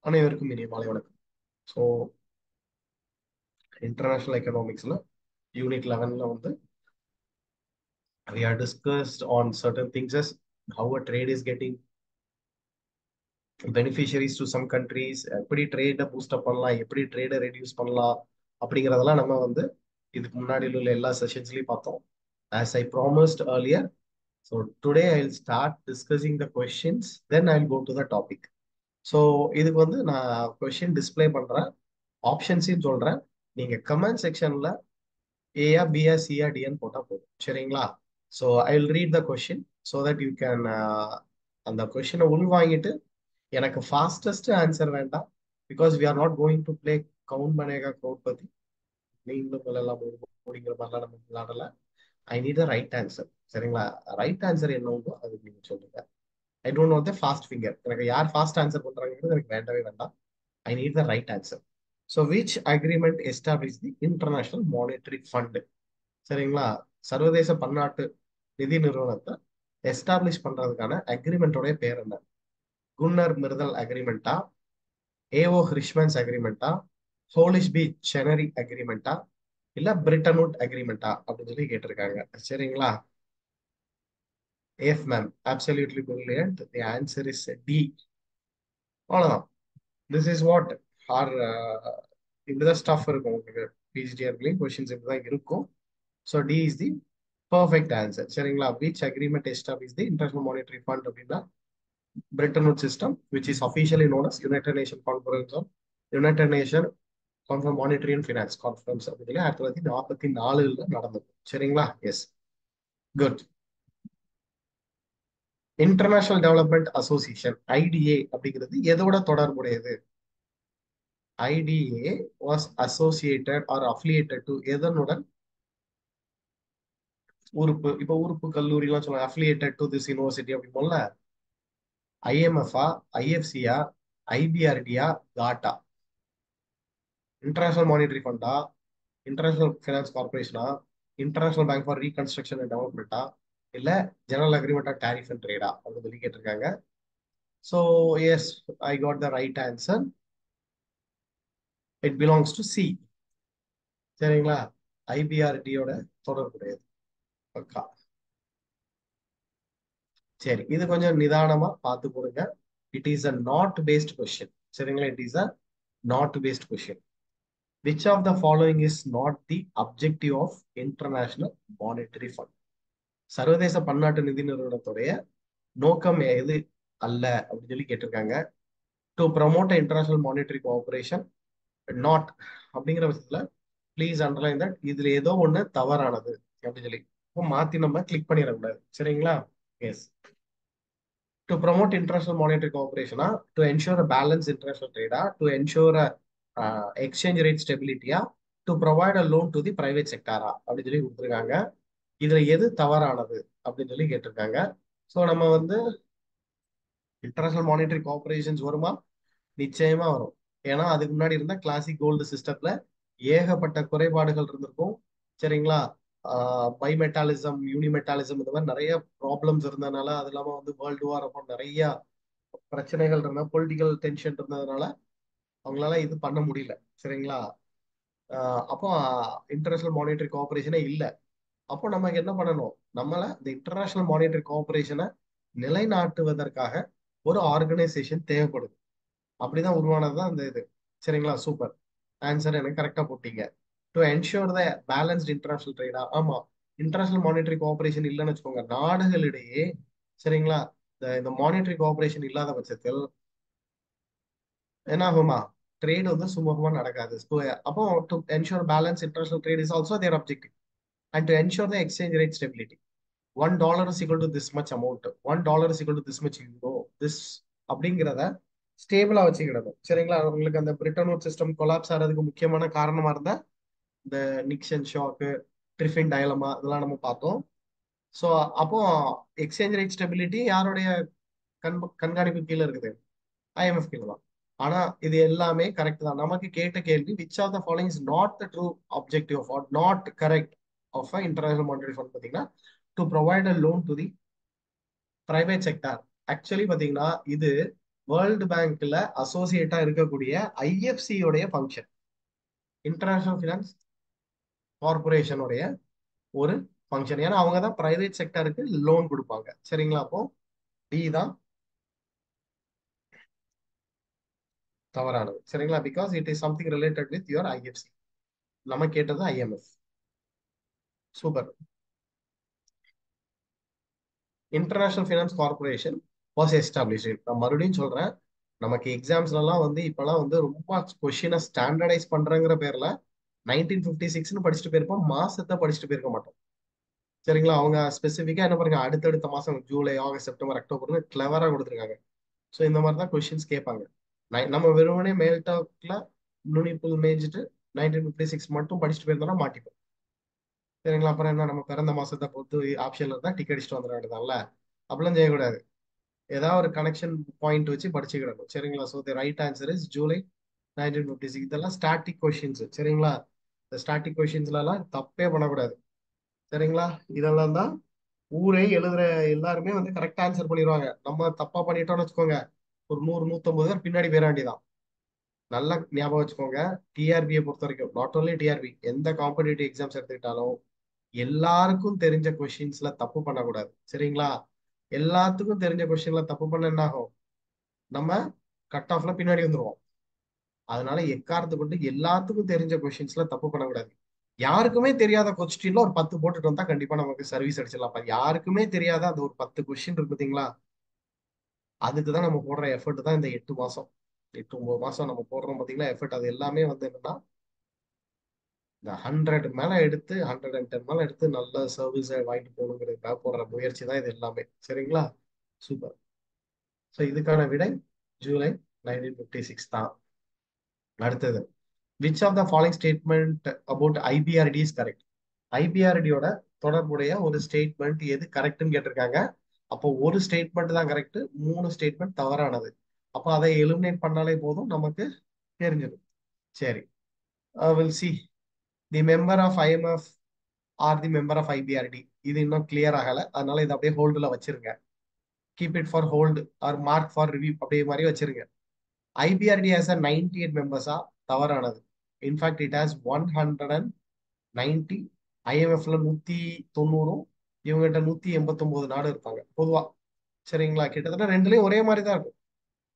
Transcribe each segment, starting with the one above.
அனைவருக்கும் இனிய மாலை வணக்கம். ஸோ இன்டர்நேஷனல் எக்கனாமிக்ஸ்ல யூனிட் 11ல வந்து we are discussed on certain things as how a trade is getting beneficiaries to some countries, எப்படி ட்ரேடை boost அப் பண்ணலாம், எப்படி ட்ரேடை ரெடியூஸ் பண்ணலாம் அப்படிங்கிறதெல்லாம் நம்ம வந்து இதுக்கு முன்னாடி உள்ள எல்லா செஷன்ஸ்லயும் பார்த்தோம். As I promised earlier, so today I'll start discussing the questions, then I'll go to the topic. So இதுக்கு வந்து நான் கொஸ்டின் டிஸ்பிளே பண்றேன், ஆப்ஷன்ஸையும் சொல்றேன். நீங்க கமெண்ட் செக்ஷன்ல ஏயா பியா சியா டிஎன் போட்டா போதும், சரிங்களா? So I will read the question so that you can அந்த கொஸ்டினை உள்வாங்கிட்டு எனக்கு ஃபாஸ்டஸ்ட் ஆன்சர் வேண்டாம். Because we are not going to play Kaun Banega க்ரோட் பத்தி நீங்களும் எல்லாம் முடிங்கிற மாதிரிலாம் நம்ம விளையாடல. I need the right answer, சரிங்களா? ரைட் ஆன்சர் என்ன உண்டோ அதுக்கு நீங்க சொல்லுங்க. I don't know the fast finger, எனக்கு யார் ஃபாஸ்ட் ஆன்சர் பண்றாங்கிறது எனக்கு வேண்டவே வேண்டாம். I need the right answer. So which agreement establish the international monetary fund? சரிங்களா? சர்வதேச பன்னாட்டு நிதி நிறுவனத்தை எஸ்டாப்ளிஷ் பண்றதுக்கான அக்ரிமெண்டோடைய பேர் என்ன? குன்னர் மிர்தல் அக்ரிமெண்டா, ஏஓ ஹிரிஷ்மன்ஸ் அக்ரிமெண்டா, ஹோலிஷ் பி செனரி அக்ரிமெண்டா, இல்ல பிரிட்டன்வுட் அக்ரிமெண்டா அப்படின்னு சொல்லி கேட்டிருக்காங்க, சரிங்களா? எஃப் ma'am, absolutely brilliant. The answer is D. அவ்வளவுதான். திஸ் இஸ் வாட் ஆர் இப்படிதான் ஸ்டஃப் இருக்கும் உங்களுக்கு. பிஜிடிஆர்லையும் கொஸ்டின்ஸ் இப்படிதான் இருக்கும். So D is the perfect answer, சரிங்களா? Which agreement establish the international monetary fund அப்படின்னா Bretton Wood system, which is officially known as United Nation conference of United Nation conference monetary and finance conference அப்படின்னு சொல்லி 1944 நடந்தது, சரிங்களா? Yes, good. International development association ITA அப்படிங்கிறது எதோட தொடர்புடையது? IDA was associated or affiliated to எதனுடன்? உறுப்பு, இப்ப உறுப்பு கல்லூரி எல்லாம் சொல்லுவாங்க அஃபிலியேட்டட் டு திஸ் யூனிவர்சிட்டி அப்படிம்போல. ஐஎம்எஃப்ஆ, ஐஎஃப்சியா, ஐபிஆர்டியா, காட்டா? இன்டர்நேஷனல் மானிட்டரி ஃபண்டா, இன்டர்நேஷனல் ஃபைனான்ஸ் கார்பரேஷனா, international bank for reconstruction and டெவலப்மெண்டா, இல்ல general agreement of tariff and ட்ரேடா அப்படின்னு சொல்லி கேட்டிருக்காங்க. So yes, I got the right answer. It belongs to C, சரிங்களா? ஐபிஆர்டியோட தொடர்புடையது. பக்கா. சரி, இது கொஞ்சம் நிதானமா பார்த்து கொடுங்க. It is a not based question, சரிங்களா? It is a not based question. Which of the following is not the objective of international monetary fund? சர்வதேச பன்னாட்டு நிதி நிறுவனத்துடைய நோக்கம் எது அல்ல அப்படின்னு சொல்லி கேட்டிருக்காங்க. To promote international monetary cooperation, not அப்படிங்கிற விஷயத்துல ப்ளீஸ் அண்டர்லைன் தட் இதுல ஏதோ ஒண்ணு தவறானது அப்படின்னு சொல்லி இப்போ மாத்தி நம்ம கிளிக் பண்ணிடக்கூடாது, சரிங்களா? Yes. To promote international monetary கோஆபரேஷனா, to ensure a balance international ட்ரேடா, டு என்ஷூர் எக்ஸ்சேஞ்ச் ரேட் ஸ்டெபிலிட்டியா, to provide a loan to the private செக்டாரா அப்படின்னு சொல்லி கொடுத்துருக்காங்க. இதுல எது தவறானது அப்படின்னு சொல்லி கேட்டிருக்காங்க. ஸோ நம்ம வந்து இன்டர்நேஷனல் மானிட்டரி கோஆபரேஷன்ஸ் வருமா? நிச்சயமா வரும். ஏன்னா அதுக்கு முன்னாடி இருந்த கிளாசிக் கோல்டு சிஸ்டத்துல ஏகப்பட்ட குறைபாடுகள் இருந்திருக்கும், சரிங்களா? பைமெட்டாலிசம், யூனிமெட்டாலிசம், இந்த மாதிரி நிறைய ப்ராப்ளம்ஸ் இருந்ததுனால, அது இல்லாம வந்து வேர்ல்டு வார் அப்போ நிறைய பிரச்சனைகள் இருந்த பொலிட்டிக்கல் டென்ஷன் இருந்ததுனால அவங்களால இது பண்ண முடியல, சரிங்களா? அப்போ இன்டர்நேஷனல் மானிட்டரி கோஆபரேஷனே இல்லை. அப்போ நமக்கு என்ன பண்ணணும்? நம்மள இந்த இன்டர்நேஷனல் மானிட்டரி கோஆபரேஷனை நிலைநாட்டுவதற்காக ஒரு ஆர்கனைசேஷன் தேவைப்படுது. அப்படிதான் உருவானதுதான் இந்த இது, சரிங்களா? சூப்பர். ஆன்சர் எனக்கு கரெக்டா போட்டீங்க. To ensure the balanced international ட்ரேடா? ஆமா. இன்டர்நேஷனல் மானிட்டரி கோஆபரேஷன் இல்லைன்னு வச்சுக்கோங்க, நாடுகளிடையே, சரிங்களா, இந்த மானிட்டரி கோஆபரேஷன் இல்லாத பட்சத்தில் என்ன ஆகுமா? ட்ரேட் வந்து சுமூகமா நடக்காது. அப்போ to ensure balance international trade is also their objective. And to ensure the exchange rate stability, $1 is equal to this much amount, $1 is equal to this much euro, this அப்படிங்கிறத ஸ்டேபிளா வச்சுக்கிடணும், சரிங்களா? உங்களுக்கு அந்த பிரிட்டன் வூட் சிஸ்டம் கொலாப்ஸ் ஆகிறதுக்கு முக்கியமான காரணமா இருந்தா இந்த Nixon shock, ட்ரிஃபின் dilemma, இதெல்லாம் நம்ம பார்த்தோம். ஸோ அப்போ எக்ஸ்சேஞ்ச் ரேட் ஸ்டெபிலிட்டி யாருடைய கண்காணிப்பு கீழே இருக்குது? ஐஎம்எஃப் கீழே தான். ஆனா இது எல்லாமே கரெக்ட் தான். நமக்கு கேட்ட கேள்வி which of the following is not the true objective of or not correct of international monetary fund பார்த்தீங்கன்னா, to provide a loan to the private sector. Actually பாத்தீங்கன்னா இது வேர்ல்டு பேங்க்ல அசோசியேட்டா இருக்கக்கூடிய ஐஎஃப்சி உடைய ஃபங்க்ஷன், இன்டர்நேஷனல் ஃபினான்ஸ் கார்பரேஷனுடைய ஒரு function. ஏன்னா அவங்க தான் பிரைவேட் செக்டருக்கு லோன் கொடுப்பாங்க. சரிங்களா? அப்போ டி தான் தவறானது. சரிங்களா? Because it is something related with your IFC. நம்ம கேட்டது IMF. Super. International finance corporation was establish. நான் மறுபடியும் சொல்றேன், நமக்கு எக்ஸாம்ஸ்லாம் வந்து இப்பெல்லாம் வந்து ரொம்ப கொஸ்டினை ஸ்டாண்டர்டைஸ் பண்றங்கிற பேர்ல 1956 படிச்சுட்டு போயிருப்போம், மாசத்தை படிச்சுட்டு போயிருக்க மாட்டோம். சரிங்களா? அவங்க ஸ்பெசிஃபிக்கா என்ன பண்ணுங்க, அடுத்தடுத்த மாசம் ஜூலை, ஆகஸ்ட், செப்டம்பர், அக்டோபர்னு கிளவரா கொடுத்துருக்காங்க. ஸோ இந்த மாதிரி தான் கொஸ்டின்ஸ் கேட்பாங்க. நம்ம வெறுமனே மேல் டாக்ல நுனிப்புல் மேய்ஞ்சிட்டு 1956 மட்டும் படிச்சுட்டு போயிருந்தோம்னா மாட்டிப்போம். சரிங்களா? அப்புறம் என்ன, நம்ம பிறந்த மாசத்தை பொறுத்து ஆப்ஷன்ல இருந்தா டிக் அடிச்சுட்டு வந்துட வேண்டியதான்ல. அப்படிலாம் செய்யக்கூடாது. ஏதாவது ஒரு கனெக்ஷன் பாயிண்ட் வச்சு படிச்சுக்கிடணும். சரிங்களா? So the right answer is July 1956. இதெல்லாம் ஸ்டாட்டிக் கொஸ்டின்ஸ். சரிங்களா? இந்த ஸ்டாட்டிக் கொஸ்டின்ஸ்லாம் தப்பே பண்ணக்கூடாது. சரிங்களா? இதெல்லாம் தான் ஊரே எழுதுற எல்லாருமே வந்து கரெக்ட் ஆன்சர் பண்ணிடுவாங்க. நம்ம தப்பா பண்ணிட்டோம்னு வச்சுக்கோங்க, ஒரு 100 150 பேர் பின்னாடி போயிட வேண்டியதான். நல்லா ஞாபகம் வச்சுக்கோங்க. டிஆர்பியை பொறுத்த வரைக்கும், நாட் ஓன்லி டிஆர்பி, எந்த காம்படிட்டிவ் எக்ஸாம்ஸ் எடுத்துக்கிட்டாலும் எல்லாருக்கும் தெரிஞ்ச கொஸ்டின்ஸ்ல தப்பு பண்ணக்கூடாது. சரிங்களா? எல்லாத்துக்கும் தெரிஞ்ச கொஸ்டின்ல தப்பு பண்ண என்ன ஆகும், நம்ம கட் ஆஃப்ல பின்னாடி வந்துருவோம். அதனால எக்காரத்தை கொண்டு எல்லாத்துக்கும் தெரிஞ்ச கொஸ்டின்ஸ்ல தப்பு பண்ணக்கூடாது. யாருக்குமே தெரியாத கொஸ்டின்ல ஒரு 10 போட்டுட்டு வந்தா கண்டிப்பா நமக்கு சர்வீஸ் அடிச்சிடலாம். யாருக்குமே தெரியாத அந்த ஒரு 10 கொஸ்டின் இருக்கு பாத்தீங்களா, அதுக்கு தான் நம்ம போடுற எஃபர்ட் தான் இந்த 8 மாசம், 8 9 மாசம் நம்ம போடுறோம் பாத்தீங்களா எஃபர்ட். அது எல்லாமே வந்து என்னன்னா, இந்த 100 மேல எடுத்து 110 மேல எடுத்து நல்ல சர்வீஸை வாங்கிட்டு போகணுங்கிறதுக்காக போடுற முயற்சி தான் இது எல்லாமே. சரிங்களா? சூப்பர். ஸோ இதுக்கான விடை ஜூலை 1956 தான். அடுத்தது, which of the following statement about IBRD is correct? ஐபிஆர்டியோட தொடர்புடைய ஒரு ஸ்டேட்மெண்ட் எது கரெக்ட்னு கேட்டிருக்காங்க. அப்போ ஒரு ஸ்டேட்மெண்ட் தான் கரெக்ட், 3 ஸ்டேட்மெண்ட் தவறானது. அப்போ அதை எலிமினேட் பண்ணாலே போதும், நமக்கு தெரிஞ்சிடும். சரி, will see. The member of IMF or the member of IBRD. இது இன்னும் கிளியர் ஆகல, அதனால இதை அப்படியே ஹோல்டுல வச்சிருங்க. Keep it for hold or mark for review அப்படியே மாதிரி வச்சிருங்க. ஐபிஆர்டி ஹேஸ் 98 மெம்பர்ஸா? தவறானது. In fact it has 190. ஐஎம்எஃப்ல 190, இவங்ககிட்ட 189 நாடு இருப்பாங்க பொதுவா. சரிங்களா? கிட்டத்தட்ட ரெண்டுலயும் ஒரே மாதிரி தான் இருக்கும்.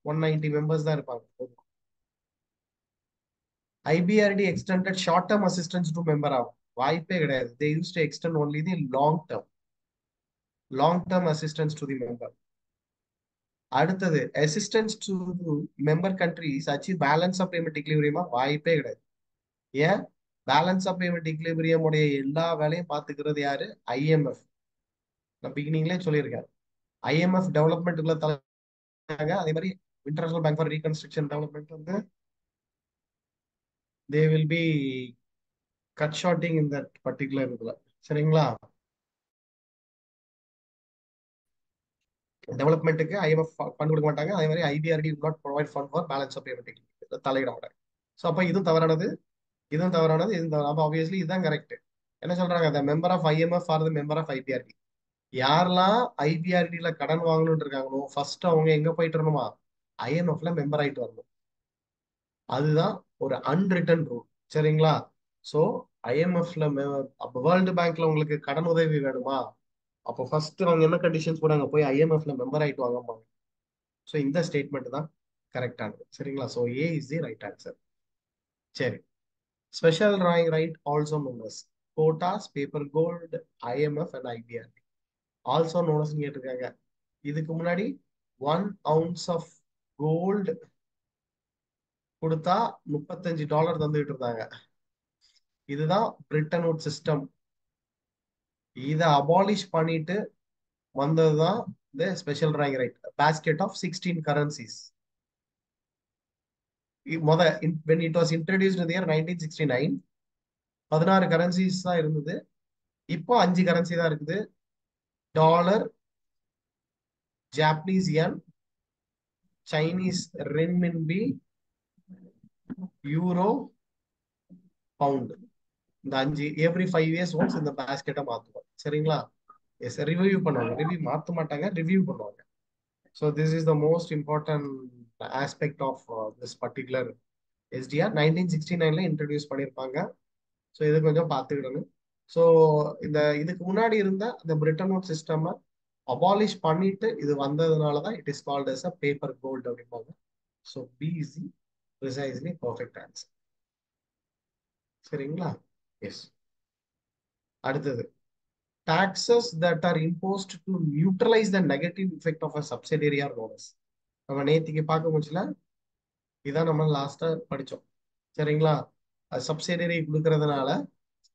190 மெம்பர்ஸ் தான் இருப்பாங்க பொதுவா. IBRD extended short term assistance to member ஆகும்? வாய்ப்பே கிடையாது. They use to extend only the long term assistance to the member. அடுத்தது, assistance to member countries achieve balance of payment இக்லிபிரியமா? வாய்ப்பே கிடையாது. ஏன்? பேலன்ஸ் ஆஃப் பேமெண்ட் இக்லிபிரியம் உடைய எல்லா வேலையும் பார்த்துக்கிறது யாரு? ஐஎம்எஃப். நான் பிகினிங்லேயே சொல்லியிருக்கேன், ஐஎம்எஃப் டெவலப்மெண்ட்டுக்குள்ள தலைங்க. அதே மாதிரி international bank for reconstruction development வந்து they will be cut shorting in that particular இதுல. சரிங்களா? டெவலப்மெண்ட்டுக்கு ஐஎம்எஃப் ஃபண்ட் கொடுக்க மாட்டாங்க. அதே மாதிரி IBRD not provide fund for balance of payment, தலையிட மாட்டாங்க. ஸோ அப்போ இதுவும் தவறானது, இதுவும் தவறானது, இதுவும் தவறு. அப்போ ஆப்வியஸ்லி இதுதான் கரெக்ட். என்ன சொல்றாங்க, the member of IMF or the member of IBRD. யாரெல்லாம் ஐபிஆர்டில கடன் வாங்கணும்னு இருக்காங்களோ ஃபர்ஸ்ட் அவங்க எங்க போயிட்டு வரணுமா, ஐஎம்எஃப்ல மெம்பர் ஆயிட்டு வரணும். அதுதான் ஒரு அன்ரிட்டன் ரூல். சரிங்களா? ஸோ ஐஎம்எஃப்ல, அப்போ வேர்ல்டு பேங்க்ல உங்களுக்கு கடன் உதவி வேணுமா, அப்போ ஃபர்ஸ்ட் அவங்க என்ன கண்டிஷன்ஸ் போனாங்க, போய் ஐஎம்எஃப்ல மெம்பர் ஆயிட்டு வாங்கம்பாங்க. ஸோ இந்த ஸ்டேட்மெண்ட் தான் கரெக்டானது. சரிங்களா? So A is the right answer. சரி, special drawing right also known as quotas, paper gold, IMF and IBRD. Also known as கேட்டிருக்காங்க. இதுக்கு முன்னாடி 1 ounce ஆஃப் கோல்டு கொடுத்தா $35 தந்துகிட்டு இருந்தாங்க. இதுதான் பிரிட்டன் வுட் சிஸ்டம். இதை அபாலிஷ் பண்ணிட்டு வந்ததுதான் இந்த special drawing right, basket of 16 currencies. முத when it was introduced in the year 1969, 16 currencies தான் இருந்தது. இப்போ 5 கரன்சி தான் இருக்குது. Dollar, Japanese yen, Chinese renminbi, euro, pound. இந்த 5 எவ்ரி 5 years ஒன்ஸ் இந்த பேஸ்கெட்டை மாத்துவோம். சரிங்களா? எஸ், ரிவ்யூ பண்ணுவாங்க. ரிவ்யூ மாத்த மாட்டாங்க, ரிவ்யூ பண்ணுவாங்க. So this is the most important aspect of this particular SDR. 1969ல இன்ட்ரடியூஸ் பண்ணியிருப்பாங்க. ஸோ இது கொஞ்சம் பார்த்துக்கிடணும். ஸோ இதுக்கு முன்னாடி இருந்த அந்த பிரிட்டன் நோட் சிஸ்டம் அபாலிஷ் பண்ணிட்டு இது வந்ததுனால தான் it is called as a paper gold அப்படிம்பாங்க. So B is the precisely perfect answer. சரிங்களா? எஸ். அடுத்தது, taxes that are imposed to neutralize the negative effect of a subsidiary are known as. நம்ம நேத்திக்கு பார்க்க முடியல, இதான் நம்ம லாஸ்டா படிச்சோம். சரிங்களா? சப்சிடரி கொடுக்கறதுனால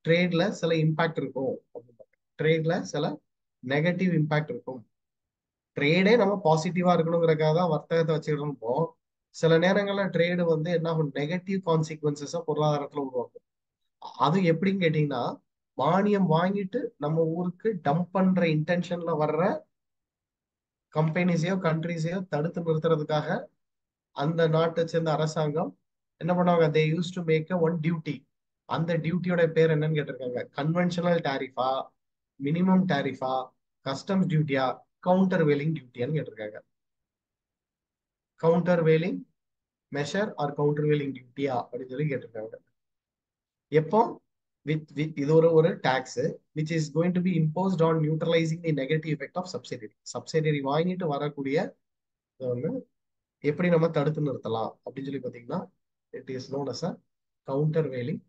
ட்ரேட்ல சில இம்பாக்ட் இருக்கும். ட்ரேட்ல சில நெகட்டிவ் இம்பாக்ட் இருக்கும். ட்ரேடே நம்ம பாசிட்டிவா இருக்கணுங்கிறக்காக தான் வர்த்தகத்தை வச்சுக்கிட்டு சில நேரங்கள்ல ட்ரேடு வந்து என்ன ஆகும், நெகட்டிவ் கான்சிக்வன்சஸ பொருளாதாரத்துல உருவாக்கும். அது எப்படின்னு கேட்டீங்கன்னா, மானியம் வாங்கிட்டு நம்ம ஊருக்கு டம்ப் பண்ற இன்டென்ஷன்ல வர்ற கம்பெனிஸையோ கண்ட்ரிஸையோ தடுத்து நிறுத்துறதுக்காக அந்த நாட்டை சேர்ந்த அரசாங்கம் என்ன பண்ணுவாங்க, they use to make one duty. அந்த டியூட்டியோட பேர் என்னன்னு கேட்டிருக்காங்க, கன்வென்ஷனல் டாரிஃபா, மினிமம் டாரிஃபா, கஸ்டம்ஸ் டியூட்டியா, கவுண்டர் வேலிங் டியூட்டியான்னு கேட்டிருக்காங்க. Countervailing measure or countervailing டியூட்டியா அப்படின்னு சொல்லி கேட்டிருக்காங்க. எப்போ இது ஒரு tax which is going to be imposed on neutralising the negative effect of subsidiary. Subsidiary வாங்கிட்டு வரக்கூடிய வந்து எப்படி நம்ம தடுத்து நிறுத்தலாம் அப்படின்னு சொல்லி பாத்தீங்கன்னா, it is known as a countervailing.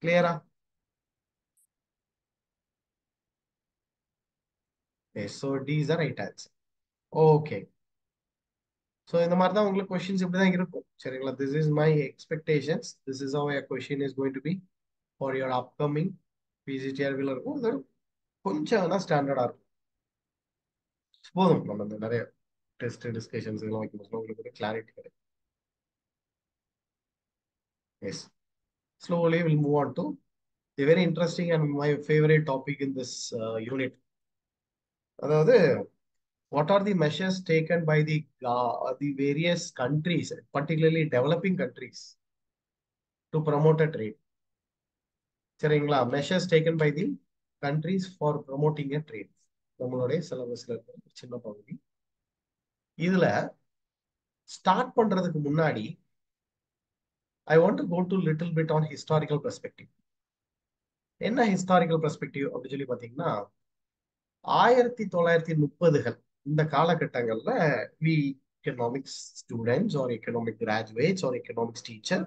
கிளியரா? So D is the right answer. Okay. So இந்த மாதிரி தான் உங்களுக்கு கொஸ்டின்ஸ் இப்படி தான் இருக்கும். சரிங்களா? This is my expectations. This is how a question is going to be for your upcoming பிஜிடிஆர்பியில் இருக்கும். இது கொஞ்சம் தான் ஸ்டாண்டர்டா இருக்கும். போதும், நம்ம இந்த நிறைய டெஸ்ட் டிஸ்கஷன்ஸ் எல்லாம் வைக்கும் உங்களுக்கு ஒரு கிளாரிட்டி கிடைக்கும். S. Slowly we'll move on to the very interesting and my favorite topic in this unit. அதாவது, what are the measures taken by the various countries, particularly developing countries, to promote a trade? சரிங்களா? measures taken by the countries for promoting a trade. நம்மளுடைய சிலபஸ்ல இருக்கிற சின்ன பகுதி. இதுல start பண்றதுக்கு முன்னாடி I want to go to little bit on historical perspective. என்ன historical perspective அப்படின்னு சொல்லி பாத்தீங்கன்னா, 1930கள் இந்த காலகட்டங்கள்ல we economics students or economic graduates or economics teacher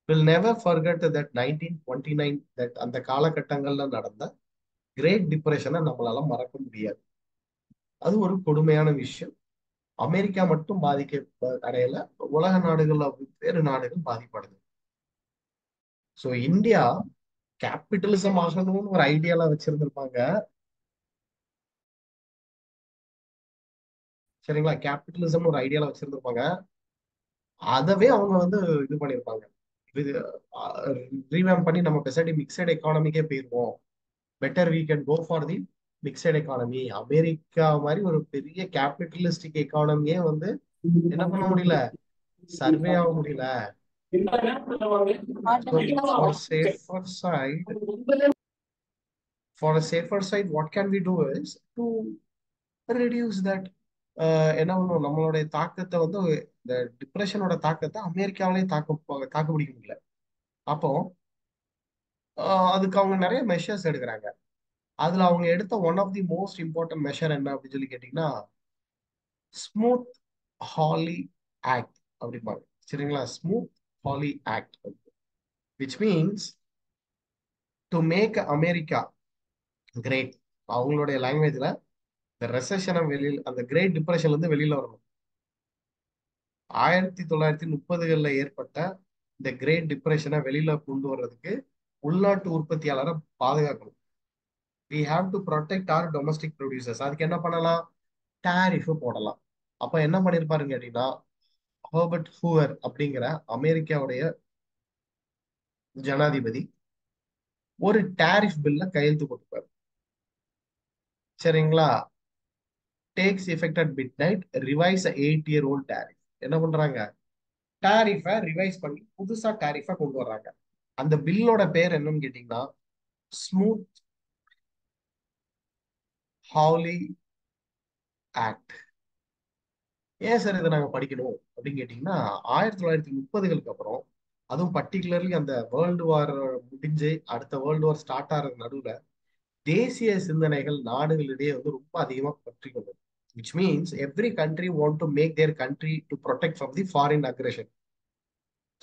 will never forget that 1929 that அந்த காலகட்டங்கள்ல நடந்த கிரேட் டிப்ரெஷனை நம்மளால மறக்க முடியாது. அது ஒரு கொடுமையான விஷயம். அமெரிக்கா மட்டும் பாதிக்க அடையல, உலக நாடுகள்ல வெவ்வேறு நாடுகள் பாதிப்படுது. ஸோ இந்தியா கேபிட்டலிசம் ஆகணும்னு ஒரு ஐடியால வச்சிருந்திருப்பாங்க. சரிங்களா? கேபிட்டலிசம் ஒரு ஐடியால வச்சிருந்திருப்பாங்க. அதவே அவங்க வந்து இது பண்ணியிருப்பாங்க, இது ரீவேம் பண்ணி நம்ம பெசாட்டி மிக்சட் எக்கானமிக்கே போயிருவோம். Better we can go for the mixed economy. America மாதிரி ஒரு பெரிய கேபிட்டலிஸ்டிக் எக்கானமியே வந்து என்ன பண்ண முடியல, சர்வே ஆக முடியல. For safer side, what can we do is to reduce that. என்ன பண்ணுவோம், நம்மளுடைய தாக்கத்தை வந்து இந்த டிப்ரெஷனோட தாக்கத்தை அமெரிக்காவிலேயே தாக்கு பிடிக்க முடியல. அப்போ அதுக்கு அவங்க நிறைய மெஷர்ஸ் எடுக்கிறாங்க. அதுல அவங்க எடுத்த one of the most important measure என்ன அப்படின்னு சொல்லி கேட்டீங்கன்னா, ஸ்மூத் ஹாலி ஆக்ட் அப்படிம்பாங்க. சரிங்களா? Smoot Hawley Act, which means to make America great. அவங்களுடைய லாங்குவேஜ்ல இந்த ரெசஷனை வெளியில், அந்த கிரேட் டிப்ரெஷன்ல இருந்து வெளியில வரணும். 1930களில் ஏற்பட்ட இந்த கிரேட் டிப்ரெஷனை வெளியில கொண்டு வர்றதுக்கு உள்நாட்டு உற்பத்தியாளரை பாதுகாக்கணும். we have to protect our domestic producers. அதுக்கு என்ன பண்ணலாம், டாரிஃப் போடலாம். அப்ப என்ன பண்ணிருப்பாருன்னு கேட்டீங்கன்னா, ஹெர்பர்ட் ஹூவர் அப்படிங்கிற அமெரிக்காவுடைய ஜனாதிபதி ஒரு டாரிஃப் பில்ல கையெழுத்து போட்டுப்பாரு. சரிங்களா? Takes effect at midnight, revise 8-year-old tariff. என்ன பண்றாங்க, டாரிஃபை ரிவைஸ் பண்ணி புதுசா டாரிஃபை கொண்டு வர்றாங்க. அந்த பில்லோட பேர் என்னன்னு கேட்டீங்கன்னா, ஸ்மூத் ஹாலி ஆக்ட். ஏன் சார் இதை நாங்க படிக்கணும் அப்படின்னு கேட்டீங்கன்னா, 1930களுக்கு அப்புறம், அதுவும் பர்டிகுலர்லி அந்த வேர்ல்டு வார் முடிஞ்சு அடுத்த வேர்ல்டு வார் ஸ்டார்ட் ஆகிறது நடுவுல தேசிய சிந்தனைகள் நாடுகளிடையே வந்து ரொம்ப அதிகமா பற்றி கொண்டது. Which means every country want to make their country to protect from the foreign aggression.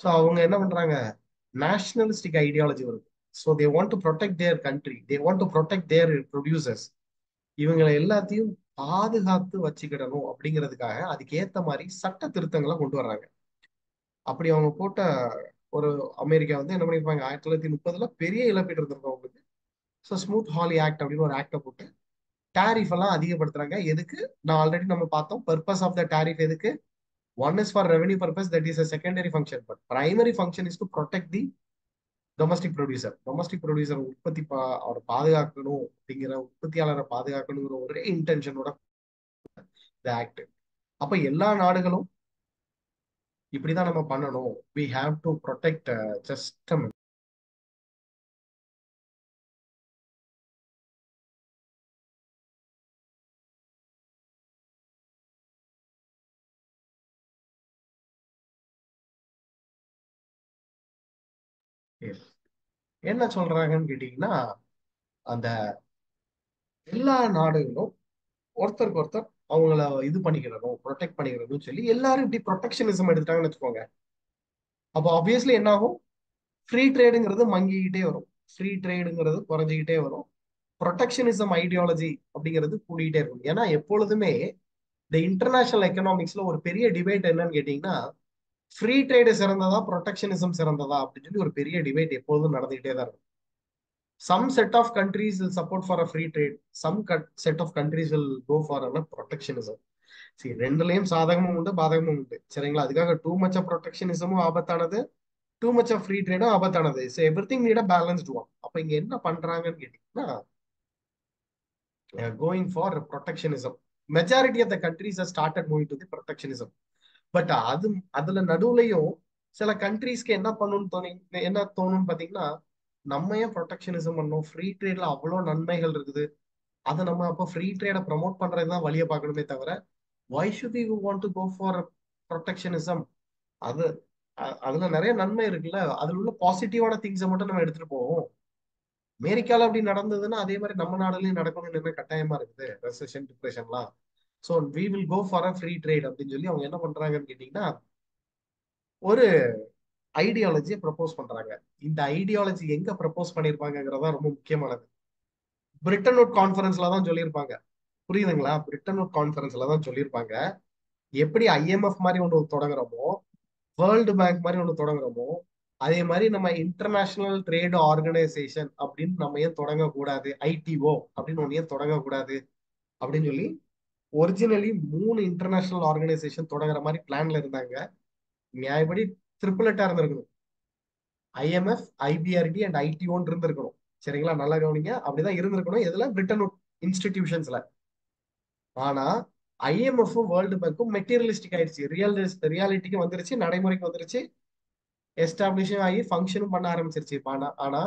So அவங்க என்ன பண்றாங்க, நேஷனலிஸ்டிக் ஐடியாலஜி வருது. So they want to protect their country, they want to protect their producers. இவங்களை எல்லாத்தையும் பாதுகாத்து வச்சுக்கிடணும் அப்படிங்கிறதுக்காக அதுக்கு ஏத்த மாதிரி சட்ட திருத்தங்களை கொண்டு வர்றாங்க. அப்படி அவங்க போட்ட ஒரு அமெரிக்கா வந்து என்ன பண்ணிருப்பாங்க, 1930ல பெரிய இழப்பீடு இருந்திருக்கும் அவங்களுக்கு. ஸோ ஸ்மூத் ஹாலி ஆக்ட் அப்படின்னு ஒரு ஆக்டை போட்டு டாரிஃப் எல்லாம் அதிகப்படுத்துறாங்க. எதுக்கு? நான் ஆல்ரெடி நம்ம பார்த்தோம், பர்பஸ் ஆஃப் த டாரிஃப் எதுக்கு? One is for revenue purpose, that is a secondary function, but primary function is to protect the domestic producer. Domestic producer உற்பத்தி அவரை பாதுகாக்கணும் அப்படிங்கிற, உற்பத்தியாளரை பாதுகாக்கணுங்கிற ஒரே இன்டென்ஷனோட இந்த ஆக்ட். அப்ப எல்லா நாடுகளும் இப்படிதான் நம்ம பண்ணணும். we have to protect just a minute. என்ன சொல்றாங்கன்னு கேட்டீங்கன்னா, அந்த எல்லா நாடுகளும் ஒருத்தருக்கு ஒருத்தர் அவங்கள இது பண்ணிக்கிறணும், ப்ரொடெக்ட் பண்ணிக்கிறதுன்னு சொல்லி எல்லாரும் இப்படி ப்ரொடெக்ஷனிசம் எடுத்துட்டாங்கன்னு வச்சுக்கோங்க. அப்போ ஆப்வியஸ்லி என்ன ஆகும், ஃப்ரீ ட்ரேடுங்கிறது மங்கிக்கிட்டே வரும், ஃப்ரீ ட்ரேடுங்கிறது குறைஞ்சிக்கிட்டே வரும், ப்ரொடெக்ஷனிசம் ஐடியாலஜி அப்படிங்கிறது கூடிக்கிட்டே இருக்கும். ஏன்னா எப்பொழுதுமே இந்த இன்டர்நேஷனல் எக்கனாமிக்ஸ்ல ஒரு பெரிய டிபேட் என்னன்னு கேட்டீங்கன்னா, ஃப்ரீ ட்ரேடு சிறந்ததா ப்ரொடெக்ஷனிசம் சிறந்ததா அப்படின்னு சொல்லி ஒரு பெரிய டிபேட் எப்பொழுதும் நடந்துகிட்டே தான் இருக்கும். Some set of countries will support for a free trade, some set of countries will go for a protectionism. சரி, ரெண்டுலயும் சாதகமும் உண்டு பாதகமும் உண்டு, சரிங்களா? அதுக்காக டூ மச் ஆஃப் ப்ரொடெக்ஷனிசமும் ஆபத்தானது, டூ மச் ஆஃப் ஃப்ரீ ட்ரேடும் ஆபத்தானது. So every thing need a balanced one. அப்ப இங்க என்ன பண்றாங்கன்னு கேட்டீங்கன்னா, going for protectionism. Majority of the countries started moving to the protectionism. But அதுல நடுவுலையும் சில கண்ட்ரீஸ்க்கு என்ன பண்ணணும்னு என்ன தோணும்னு பாத்தீங்கன்னா, நம்ம ஏன் ப்ரொடெக்ஷனிசம் பண்ணோம், ஃப்ரீ ட்ரேட்ல அவ்வளவு நன்மைகள் இருக்குது, அதை நம்ம அப்ப ஃப்ரீ ட்ரேட ப்ரமோட் பண்றதுதான் வழியை பார்க்கணுமே தவிர, why should we want to go for protectionism? அது அதுல நிறைய நன்மை இருக்குல்ல, அதுல உள்ள பாசிட்டிவான திங்ஸை மட்டும் நம்ம எடுத்துட்டு போவோம். அமெரிக்கால அப்படி நடந்ததுன்னா அதே மாதிரி நம்ம நாடுலயும் நடக்கணும்னு என்ன கட்டாயமா இருக்குது, ரெசெஷன் டிப்ரெஷன்லாம். So we will go for a free trade அப்படின்னு சொல்லி அவங்க என்ன பண்றாங்கன்னு கேட்டீங்கன்னா, ஒரு ஐடியாலஜியை ப்ரப்போஸ் பண்றாங்க. இந்த ஐடியாலஜி எங்க ப்ரப்போஸ் பண்ணிருப்பாங்கிறதா ரொம்ப முக்கியமானது. பிரிட்டன் வுட் கான்ஃபரன்ஸ்ல தான் சொல்லியிருப்பாங்க. புரியுதுங்களா? பிரிட்டன் வுட் கான்ஃபரன்ஸ்ல தான் சொல்லியிருப்பாங்க. எப்படி ஐஎம்எஃப் மாதிரி ஒன்று தொடங்குறோமோ, வேர்ல்டு பேங்க் மாதிரி ஒன்று தொடங்குறோமோ, அதே மாதிரி நம்ம இன்டர்நேஷனல் ட்ரேட் ஆர்கனைசேஷன் அப்படின்னு நம்ம ஏன் தொடங்கக்கூடாது, ஐடிஓ அப்படின்னு ஒன்று ஏன் தொடங்கக்கூடாது அப்படின்னு சொல்லி ஒரிஜினலி 3 இன்டர்நேஷனல் ஆர்கனைசேஷன் தொடங்குற மாதிரி பிளான்ல இருந்தாங்க. நியாயப்படி ட்ரிபிளட்டா இருந்திருக்கணும், ஐஎம்எஃப், ஐபிஆர்டி அண்ட் ஐடிஓன்னு இருந்திருக்கணும். சரிங்களா? நல்லா கவனிங்க, அப்படிதான் இருந்திருக்கணும். எதுல? பிரிட்டன் இன்ஸ்டிடியூஷன்ஸ்ல. ஆனா ஐஎம்எஃப்பும் வேர்ல்டு பேங்க்கும் மெட்டீரியலிஸ்டிக் ஆயிடுச்சு, ரியாலிட்டிக்கு வந்துருச்சு, நடைமுறைக்கு வந்துருச்சு, எஸ்டாப்ளிஷும் ஆகி ஃபங்க்ஷனும் பண்ண ஆரம்பிச்சிருச்சு. ஆனா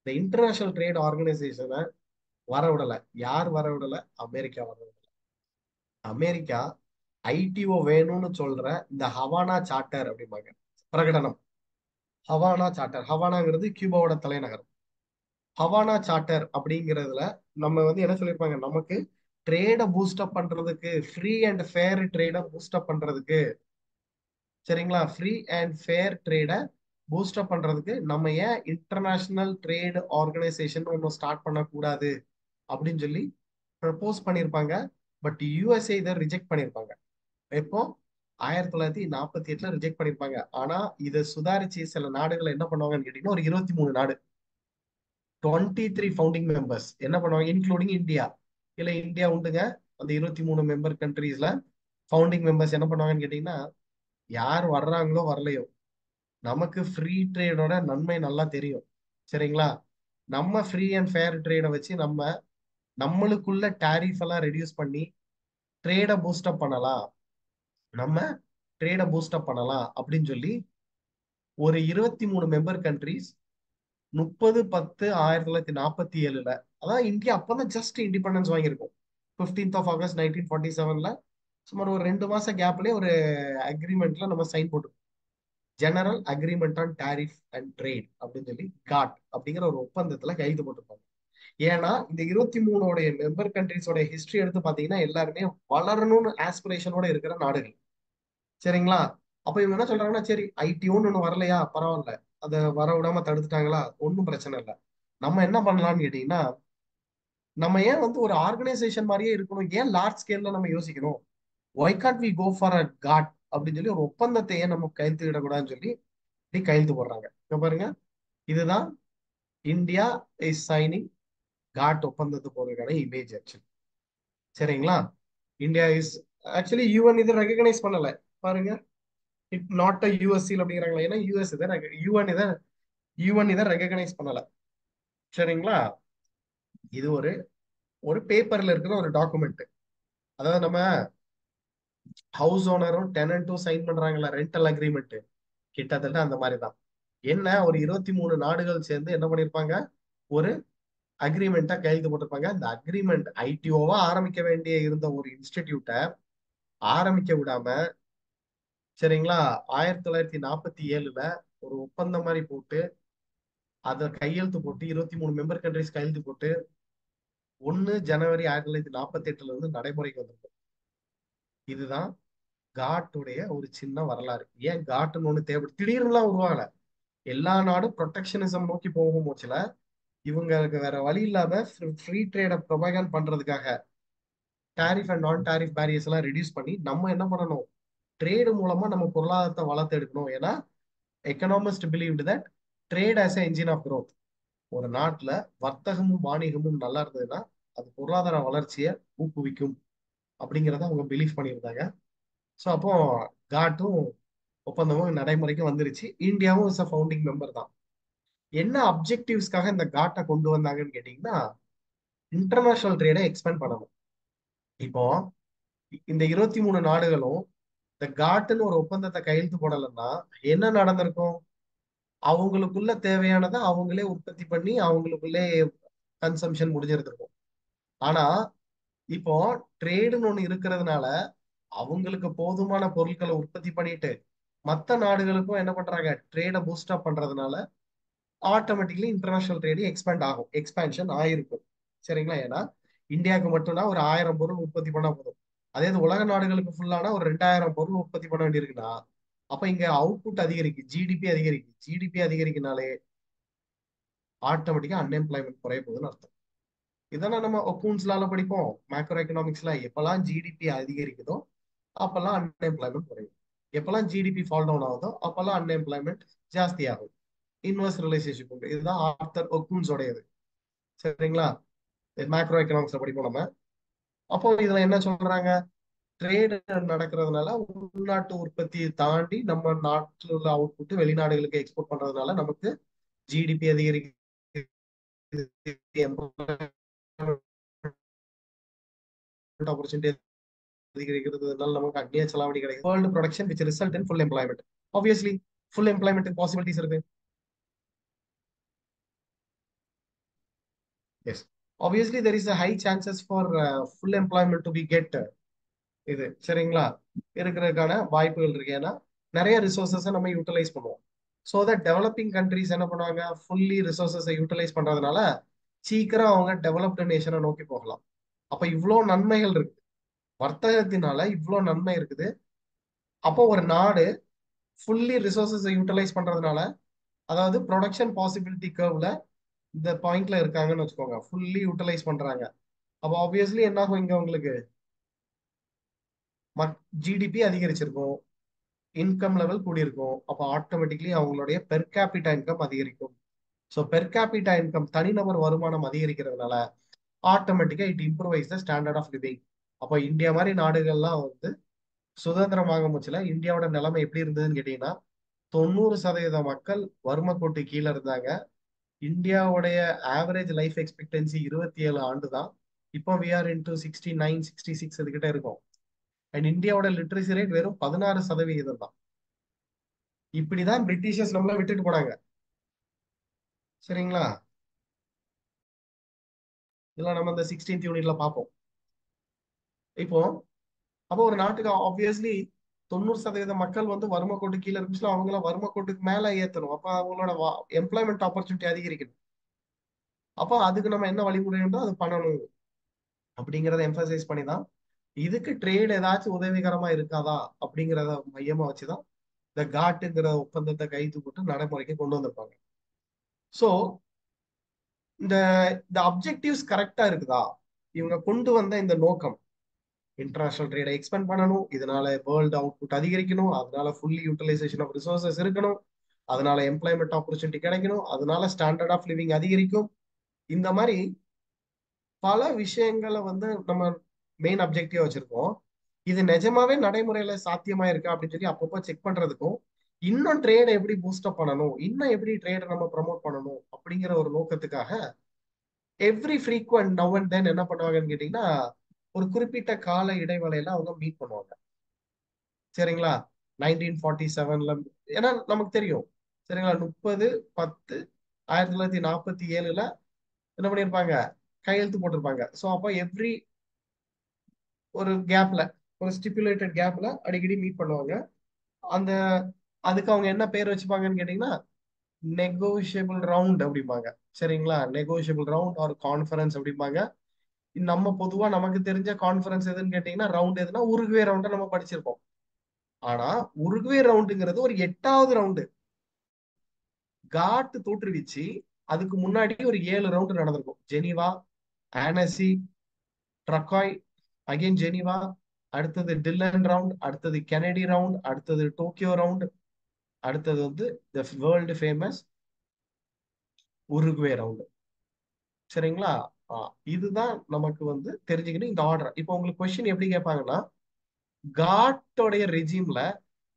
இந்த இன்டர்நேஷனல் ட்ரேட் ஆர்கனைசேஷனை வர விடல. யார் வர விடல? அமெரிக்கா வர விடல. அமெரிக்கா ஐடிஓ வேணும்னு சொல்ற இந்த ஹவானா சார்ட்டர் அப்படிம்பாங்க, பிரகடனம். ஹவானா சார்ட்டர், ஹவானாங்கிறது கியூபாவோட தலைநகரம். ஹவானா சார்ட்டர் அப்படிங்கிறதுல நம்ம வந்து என்ன சொல்லியிருப்பாங்க, நமக்கு ட்ரேட பூஸ்டப் பண்றதுக்கு, ஃப்ரீ அண்ட் ஃபேர் ட்ரேட பூஸ்டப் பண்றதுக்கு, சரிங்களா, ஃப்ரீ அண்ட் ஃபேர் ட்ரேட பூஸ்டப் பண்றதுக்கு நம்ம ஏன் இன்டர்நேஷனல் ட்ரேட் ஆர்கனைசேஷன் ஒன்று ஸ்டார்ட் பண்ணக்கூடாது அப்படின்னு சொல்லி ப்ரப்போஸ் பண்ணியிருப்பாங்க. பட் யூஎஸ்ஏ இதை ரிஜெக்ட் பண்ணியிருப்பாங்க. எப்போ? 1948ல ரிஜெக்ட் பண்ணியிருப்பாங்க. ஆனா இதை சுதாரிச்சு சில நாடுகள் என்ன பண்ணுவாங்கன்னு கேட்டீங்கன்னா, ஒரு 23 நாடு, 23 ஃபவுண்டிங் மெம்பர்ஸ் என்ன பண்ணுவாங்க, இன்க்ளூடிங் இந்தியா. இல்ல இந்தியா உண்டுங்க. அந்த 23 மெம்பர் கண்ட்ரீஸ்ல ஃபவுண்டிங் மெம்பர்ஸ் என்ன பண்ணுவாங்கன்னு கேட்டீங்கன்னா, யார் வர்றாங்களோ வரலையோ, நமக்கு ஃப்ரீ ட்ரேடோட நன்மை நல்லா தெரியும், சரிங்களா? நம்ம ஃப்ரீ அண்ட் ஃபேர் ட்ரேடை வச்சு நம்மளுக்குள்ள டாரிஃப் எல்லாம் ரெடியூஸ் பண்ணி ட்ரேடை பூஸ்டப் பண்ணலாம், நம்ம ட்ரேடை பூஸ்டப் பண்ணலாம் அப்படின்னு சொல்லி ஒரு 23 மெம்பர் கண்ட்ரீஸ் 30/10/1947, அதான் இந்தியா அப்பதான் ஜஸ்ட் இண்டிபெண்டன்ஸ் வாங்கியிருக்கோம். 15th ஆஃப் ஆகஸ்ட் 1947ல சுமார் ஒரு 2 மாசம் கேப்லயே ஒரு அக்ரிமெண்ட்ல நம்ம சைன் போட்டு general agreement on tariff and trade அப்படின்னு சொல்லி காட் அப்படிங்கிற ஒரு ஒப்பந்தத்துல கைது போட்டிருப்பாங்க. ஏன்னா இந்த 23 மெம்பர் கண்ட்ரிஸோட ஹிஸ்டரி எடுத்து பாத்தீங்கன்னா எல்லாருமே வளரணும்னு ஆஸ்பிரேஷனோட இருக்கிற நாடுகள். சரிங்களா? அப்ப இவங்க என்ன சொல்றாங்கன்னா, சரி ஐடிஓன்னு ஒண்ணு வரலையா, பரவாயில்ல, அதை வர விடாம தடுத்துட்டாங்களா, ஒன்றும் பிரச்சனை இல்லை. நம்ம என்ன பண்ணலாம்னு கேட்டீங்கன்னா, நம்ம ஏன் ஒரு ஆர்கனைசேஷன் மாதிரியே இருக்கணும், ஏன் லார்ஜ் ஸ்கேல்ல நம்ம யோசிக்கணும், why can't we go for a GATT அப்படின்னு சொல்லி ஒரு ஒப்பந்தத்தை ஏன் நம்ம கையெழுத்து விடக்கூடாதுன்னு சொல்லி இப்படி கையெழுத்து போடுறாங்க. இங்க பாருங்க, இதுதான் இந்தியா இஸ் சைனிங் காட் ஒப்பந்தத்தை போறதுக்கான இமேஜ் ஆக்சுவலி. சரிங்களா? இந்தியா இஸ் ஆக்சுவலி யுஎன் இது ரெகனைஸ் பண்ணல. பாருங்க, இட் நாட் அ யூஎஸ்சி அப்படிங்கிறாங்களா, ஏன்னா யூஎஸ் இதை யுஎன் இதை ரெகனைஸ் பண்ணல. சரிங்களா? இது ஒரு ஒரு பேப்பர்ல இருக்கிற ஒரு டாக்குமெண்ட். அதாவது நம்ம ஹவுஸ் ஓனரும் டெனன்ட்டும் சைன் பண்றாங்களா ரெண்டல் அக்ரிமெண்ட், கிட்டத்தட்ட அந்த மாதிரி தான். என்ன, ஒரு 23 நாடுகள் சேர்ந்து என்ன பண்ணிருப்பாங்க, ஒரு அக்ரிமெண்டா கையெழுத்து போட்டிருப்பாங்க. அந்த அக்ரிமெண்ட் ஐடிஓவா ஆரம்பிக்க வேண்டிய இருந்த ஒரு இன்ஸ்டிடியூட்டை ஆரம்பிக்க விடாம, சரிங்களா, 1947ல ஒரு ஒப்பந்தம் மாதிரி போட்டு அதை கையெழுத்து போட்டு 23 மெம்பர் கண்ட்ரிஸ் கையெழுத்து போட்டு 1 ஜனவரி 1948ல இருந்து நடைமுறைக்கு வந்திருக்கும். இதுதான் காட்டுடைய ஒரு சின்ன வரலாறு. ஏன் காட்டுன்னு ஒண்ணு தேவை திடீர்னுலாம் உருவாகல. எல்லா நாடும் ப்ரொடெக்ஷனிசம் நோக்கி போகும் போச்சுல, இவங்களுக்கு வேற வழி இல்லாம ஃப்ரீ ட்ரேட ப்ரொபகண்ட் பண்றதுக்காக டாரிஃப் அண்ட் நான் டாரிஃப் பேரியர்ஸ் எல்லாம் ரெடியூஸ் பண்ணி நம்ம என்ன பண்ணணும், ட்ரேடு மூலமா நம்ம பொருளாதாரத்தை வளர்த்து எடுக்கணும். ஏன்னா economist believed that trade as engine of growth. ஒரு நாட்டுல வர்த்தகமும் வாணிகமும் நல்லா இருந்ததுன்னா அது பொருளாதார வளர்ச்சியை ஊக்குவிக்கும் அப்படிங்கிறத அவங்க பிலீவ் பண்ணியிருந்தாங்க. ஸோ அப்போ காட்டும் ஒப்பந்தமும் நடைமுறைக்கு வந்துருச்சு. இந்தியாவும் இஸ் அ ஃபவுண்டிங் மெம்பர் தான். என்ன அப்ஜெக்டிவ்ஸ்க்காக இந்த காட்டை கொண்டு வந்தாங்கன்னு கேட்டீங்கன்னா, இன்டர்நேஷனல் ட்ரேடை எக்ஸ்பேண்ட் பண்ணணும். இப்போ இந்த 23 நாடுகளும் இந்த காட்டுன்னு ஒரு ஒப்பந்தத்தை கையெழுத்து போடலைன்னா என்ன நடந்திருக்கும், அவங்களுக்குள்ள தேவையானதை அவங்களே உற்பத்தி பண்ணி அவங்களுக்குள்ளே கன்சம்ஷன் முடிஞ்சிருந்திருக்கும். ஆனா இப்போ ட்ரேடுன்னு ஒண்ணு இருக்கிறதுனால அவங்களுக்கு போதுமான பொருட்களை உற்பத்தி பண்ணிட்டு மத்த நாடுகளுக்கும் என்ன பண்றாங்க, ட்ரேட பூஸ்ட் அப் பண்றதுனால ஆட்டோமேட்டிக்லி இன்டர்நேஷனல் ட்ரேடு எக்ஸ்பேண்ட் ஆகும், எக்ஸ்பேன்ஷன் ஆயிருக்கும். சரிங்களா? ஏன்னா இந்தியாவுக்கு மட்டும்னா ஒரு 1000 பொருள் உற்பத்தி பண்ணா போதும். அதே இது உலக நாடுகளுக்கு ஃபுல்லானா ஒரு 2000 பொருள் உற்பத்தி பண்ண வேண்டியிருக்குன்னா அப்ப இங்க அவுட்புட் அதிகரிக்கு, ஜிடிபி அதிகரிக்கு. ஜிடிபி அதிகரிக்குனாலே ஆட்டோமேட்டிக்கா அன்எம்ப்ளாய்மெண்ட் குறைய போகுதுன்னு அர்த்தம். இதெல்லாம் நம்ம ஒக்கூன்ஸ்லால படிப்போம், மேக்ரோ எக்கனாமிக்ஸ்ல. எப்பெல்லாம் ஜிடிபி அதிகரிக்குதோ அப்பெல்லாம் அன்எம்ப்ளாய்மெண்ட் குறையும். எப்பெல்லாம் ஜிடிபி ஃபால் டவுன் ஆகுதோ அப்பெல்லாம் அன்எம்ப்ளாய்மெண்ட் ஜாஸ்தி ஆகும். இன்வெர்ஸ் ரிலேஷன்ஷிப் உண்டு. இதுதான் ஆர்த்தர் ஒக்கூன்ஸோடையது. சரிங்களா? மேக்ரோ எக்கனாமிக்ஸ்ல படிப்போம் நம்ம. அப்போ இதுல என்ன சொல்றாங்க, ட்ரேடு நடக்கிறதுனால உள்நாட்டு உற்பத்தியை தாண்டி நம்ம நாட்டில் உள்ள அவுட்புட் வெளிநாடுகளுக்கு எக்ஸ்போர்ட் பண்றதுனால நமக்கு ஜிடிபி அதிகரிக்குது, ஆப்பர்ச்சுனிட்டி அதிகரிக்கிறதுனால நமக்கு அந்நிய செலாவணி கிடைக்கும். World production which result in full employment. Obviously full employment possibilities இருக்கு. Yes, obviously there is a high chances for full employment to be get இது. சரிங்களா? இருக்கிறதுக்கான வாய்ப்புகள் இருக்கு. ஏன்னா நிறைய ரிசோர்சஸை நம்ம யூட்டிலைஸ் பண்ணுவோம். ஸோ தட் டெவலப்பிங் கண்ட்ரிஸ் என்ன பண்ணுவாங்க, ஃபுல்லி ரிசோர்சஸை யூட்டிலைஸ் பண்றதுனால சீக்கிரம் அவங்க டெவலப்டு நேஷனை நோக்கி போகலாம். அப்ப இவ்வளோ நன்மைகள் இருக்கு, வர்த்தகத்தினால இவ்வளோ நன்மை இருக்குது. அப்போ ஒரு நாடு ஃபுல்லி ரிசோர்சஸை யூட்டிலைஸ் பண்றதுனால, அதாவது ப்ரொடக்ஷன் பாசிபிலிட்டி கர்வ்ல இந்த பாயிண்ட்ல இருக்காங்கன்னு வச்சுக்கோங்க, ஃபுல்லி யூட்டிலைஸ் பண்றாங்க. அப்போ ஆப்வியஸ்லி என்ன ஆகும், இங்க உங்களுக்கு ஜிடிபி அதிகரிச்சிருக்கும், இன்கம் லெவல் கூடியிருக்கும். அப்போ ஆட்டோமேட்டிக்லி அவங்களுடைய பெர் கேபிட்டா இன்கம் அதிகரிக்கும். ஸோ பெர் கேபிட்டா இன்கம், தனிநபர் வருமானம் அதிகரிக்கிறதுனால ஆட்டோமேட்டிக்கா it improvise the standard of living. அப்போ இந்தியா மாதிரி நாடுகள்லாம் சுதந்திரமாக முச்சுல இந்தியாவோட நிலைமை எப்படி இருந்ததுன்னு கேட்டீங்கன்னா, 90% மக்கள் வறுமை கோட்டு கீழே இருந்தாங்க. இந்தியாவுடைய ஆவரேஜ் லைஃப் எக்ஸ்பெக்டன்சி 27 ஆண்டு தான். இப்போ வி ஆர் இன்டூ 69 66 இதுகிட்ட இருக்கும். அண்ட் இந்தியாவோட லிட்ரஸி ரேட் வெறும் 16% தான். இப்படிதான் பிரிட்டிஷர்ஸ் நம்மள விட்டுட்டு போனாங்க. சரிங்களா? இதெல்லாம் நம்ம இந்த 16th யூனிட்ல பார்ப்போம். இப்போ அப்போ ஒரு நாட்டுக்கு ஆப்வியஸ்லி 90% மக்கள் வந்து வறுமை கோட்டு கீழே இருந்துச்சுன்னா அவங்கள வறுமை கோட்டுக்கு மேல ஏத்தணும். அப்ப அவங்களோட எம்ப்ளாய்மெண்ட் ஆப்பர்ச்சுனிட்டி அதிகரிக்கணும். அப்போ அதுக்கு நம்ம என்ன வழிமுறை உண்டோ அது பண்ணணும் அப்படிங்கறத எம்பசைஸ் பண்ணி தான் இதுக்கு ட்ரேட் ஏதாச்சும் உதவிகரமா இருக்காதா அப்படிங்கிறத மையமா வச்சுதான் இந்த காட்டுங்கிற ஒப்பந்தத்தை கைது போட்டு நடைமுறைக்கு கொண்டு வந்திருப்பாங்க. சோ இந்த இந்த அப்ஜெக்டிவ்ஸ் கரெக்டா இருக்குதா, இவங்க கொண்டு வந்த இந்த நோக்கம் இன்டர்நேஷனல் ட்ரேடை எக்ஸ்பெண்ட் பண்ணணும், இதனால வேர்ல்டு அவுட்புட் அதிகரிக்கணும், அதனால ஃபுல்லி யூட்டிலைசேஷன் ஆஃப் ரிசோர்சஸ் இருக்கணும், அதனால எம்ப்ளாய்மெண்ட் ஆப்பர்ச்சுனிட்டி கிடைக்கணும், அதனால ஸ்டாண்டர்ட் ஆஃப் லிவிங் அதிகரிக்கும், இந்த மாதிரி பல விஷயங்களை வந்து நம்ம மெயின் அப்ஜெக்டிவா வச்சிருக்கோம். இது நிஜமாவே நடைமுறையில சாத்தியமா இருக்கா அப்படின்னு சொல்லி அப்பப்போ செக் பண்றதுக்கும், இன்னும் ட்ரேடை எப்படி பூஸ்டப் பண்ணணும், இன்னும் எப்படி ட்ரேடை நம்ம ப்ரமோட் பண்ணணும் அப்படிங்கிற ஒரு நோக்கத்துக்காக every frequent now and then என்ன பண்ணுவாங்கன்னு கேட்டீங்கன்னா, ஒரு குறிப்பிட்ட கால இடைவேளையில அவங்க மீட் பண்ணுவாங்க. சரிங்களா? 1947ல, ஏன்னா நமக்கு தெரியும் சரிங்களா, 30/10/1947ல என்ன பண்ணியிருப்பாங்க, கையெழுத்து போட்டிருப்பாங்க. ஸோ அப்போ எவ்ரி ஒரு கேப்ல, ஒரு ஸ்டிப்புலேட்டட் கேப்ல அடிக்கடி மீட் பண்ணுவாங்க. அந்த அதுக்கு அவங்க என்ன பேர் வச்சுப்பாங்கன்னு கேட்டீங்கன்னா நெகோஷியபிள் ரவுண்ட் அப்படிம்பாங்க. சரிங்களா? நெகோஷியபிள் ரவுண்ட் ஒரு கான்ஃபரன்ஸ் அப்படிம்பாங்க. நம்ம பொதுவா நமக்கு தெரிஞ்ச கான்ஃபரன்ஸ் எதுன்னு கேட்டீங்கன்னா ரவுண்ட் எதுனா உருகுவே ரவுண்ட நம்ம படிச்சிருப்போம். ஆனா உருகுவே ரவுண்டுங்கிறது ஒரு 8வது ரவுண்டு. காட் தோற்றுவிச்சு அதுக்கு முன்னாடி ஒரு 7 ரவுண்டு நடந்திருக்கும். ஜெனீவா, ஆனசி, ட்ரக்காய், அகைன் ஜெனீவா, அடுத்தது டில்லன் ரவுண்ட், அடுத்தது கெனடி ரவுண்ட், அடுத்தது டோக்கியோ ரவுண்ட், அடுத்தது வந்து the world famous Uruguay round. சரிங்களா? இதுதான் நமக்கு வந்து தெரிஞ்சுக்கணும் இந்த ஆர்டர். இப்போ உங்களுக்கு கொஸ்டின் எப்படி கேட்பாங்கன்னா, காட்டோடைய ரெஜிம்ல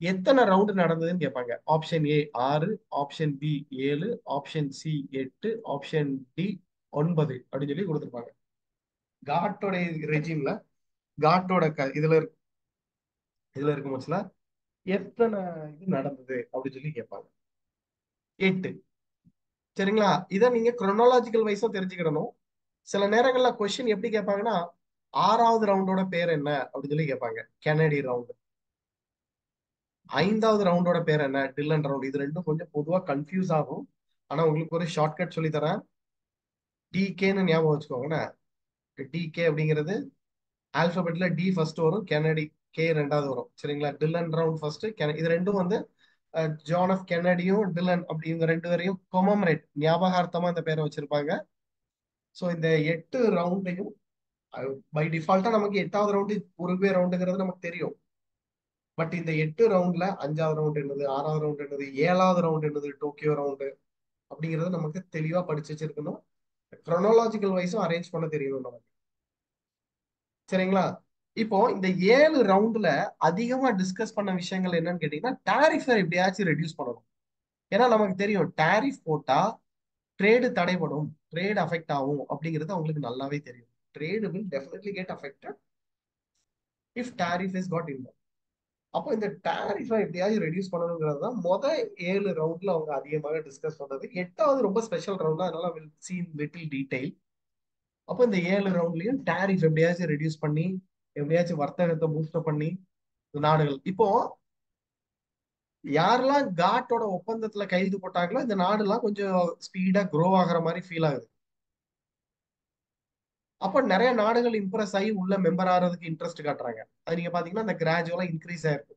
எத்தனை ரவுண்டு நடந்ததுன்னு கேட்பாங்க. Option A 6, option B 7, option C 8, option D 9 அப்படின்னு சொல்லி கொடுத்துருப்பாங்க. காட்டோடைய ரெஜிம்ல காட்டோட இதுல இருக்கும் போச்சுல எத்தனை இது நடந்தது அப்படின்னு சொல்லி கேட்பாங்க. 8. சரிங்களா? இதை நீங்க குரோனாலஜிக்கல் வைஸும் தெரிஞ்சுக்கிடணும். சில நேரங்கள்ல கொஸ்டின் எப்படி கேட்பாங்கன்னா, 6வது ரவுண்டோட பேர் என்ன அப்படின்னு சொல்லி கேட்பாங்க. Kennedy round. 5வது ரவுண்டோட பேர் என்ன, டில்லன் ரவுண்ட். இது ரெண்டும் கொஞ்சம் பொதுவா கன்ஃபியூஸ் ஆகும். ஆனா உங்களுக்கு ஒரு ஷார்ட்கட் சொல்லி தரேன். டிகேன்னு ஞாபகம் வச்சுக்கோங்க. டிகே அப்படிங்கிறது ஆல்பபெட்ல டி ஃபர்ஸ்ட் வரும், கெனடி கே ரெண்டாவது வரும். சரிங்களா? டில்லன் ரவுண்ட் ஃபர்ஸ்ட், இது ரெண்டும் வந்து ஜான் எஃப் கெனடியும் டில்லன் அப்படி இவங்க ரெண்டு பேரையும் கொமமரேட் ஞாபகார்த்தமா இந்த பேரை வச்சிருப்பாங்க. ஸோ இந்த 8 ரவுண்டையும் பை டிஃபால்ட்டா நமக்கு 8வது ரவுண்டு உருகுவே ரவுண்டுங்கிறது நமக்கு தெரியும். பட் இந்த 8 ரவுண்ட்ல 5வது ரவுண்ட் என்னது, 6வது ரவுண்ட் என்னது, 7வது ரவுண்ட் என்னது, டோக்கியோ ரவுண்டு அப்படிங்கறது நமக்கு தெளிவா படிச்சு வச்சிருக்கணும். குரோனாலஜிக்கல் வைஸும் அரேஞ்ச் பண்ண தெரியணும் நமக்கு. சரிங்களா? இப்போ இந்த 7 ரவுண்ட்ல அதிகமா டிஸ்கஸ் பண்ண விஷயங்கள் என்னன்னு கேட்டீங்கன்னா, டாரிஃபை எப்படியாச்சும் ரெடியூஸ் பண்ணணும். ஏன்னா நமக்கு தெரியும் டாரிஃப் போட்டா ட்ரேடு தடைபடும், ட்ரேட் அஃபெக்ட் ஆகும் அப்படிங்கிறது அவங்களுக்கு நல்லாவே தெரியும். Trade will definitely get affected if tariff is cut in. அப்போ இந்த டாரிஃபை எப்படியாவது ரெடியூஸ் பண்ணணுங்கிறது தான் 7 ரவுண்ட்ல அவங்க அதிகமாக டிஸ்கஸ் பண்றது. 8வது ரொம்ப ஸ்பெஷல் ரவுண்ட், அதனால will see in little detail. அப்போ இந்த 7 ரவுண்ட்லயும் டாரிஃப் எப்படியாச்சும் ரெடியூஸ் பண்ணி எப்படியாச்சும் வர்த்தகத்தை பூஸ்ட் பண்ணி நாடுகள் இப்போ யாரெல்லாம் காட்டோட ஒப்பந்தத்துல கைது போட்டாங்களோ இந்த நாடுலாம் கொஞ்சம் ஸ்பீடா க்ரோ ஆகுற மாதிரி ஃபீல் ஆகுது. அப்போ நிறைய நாடுகள் இம்ப்ரெஸ் ஆகி உள்ள மெம்பர் ஆகிறதுக்கு இன்ட்ரெஸ்ட் காட்டுறாங்க. அது நீங்க பாத்தீங்கன்னா இந்த கிராஜுவலா இன்க்ரீஸ் ஆயிருக்கு.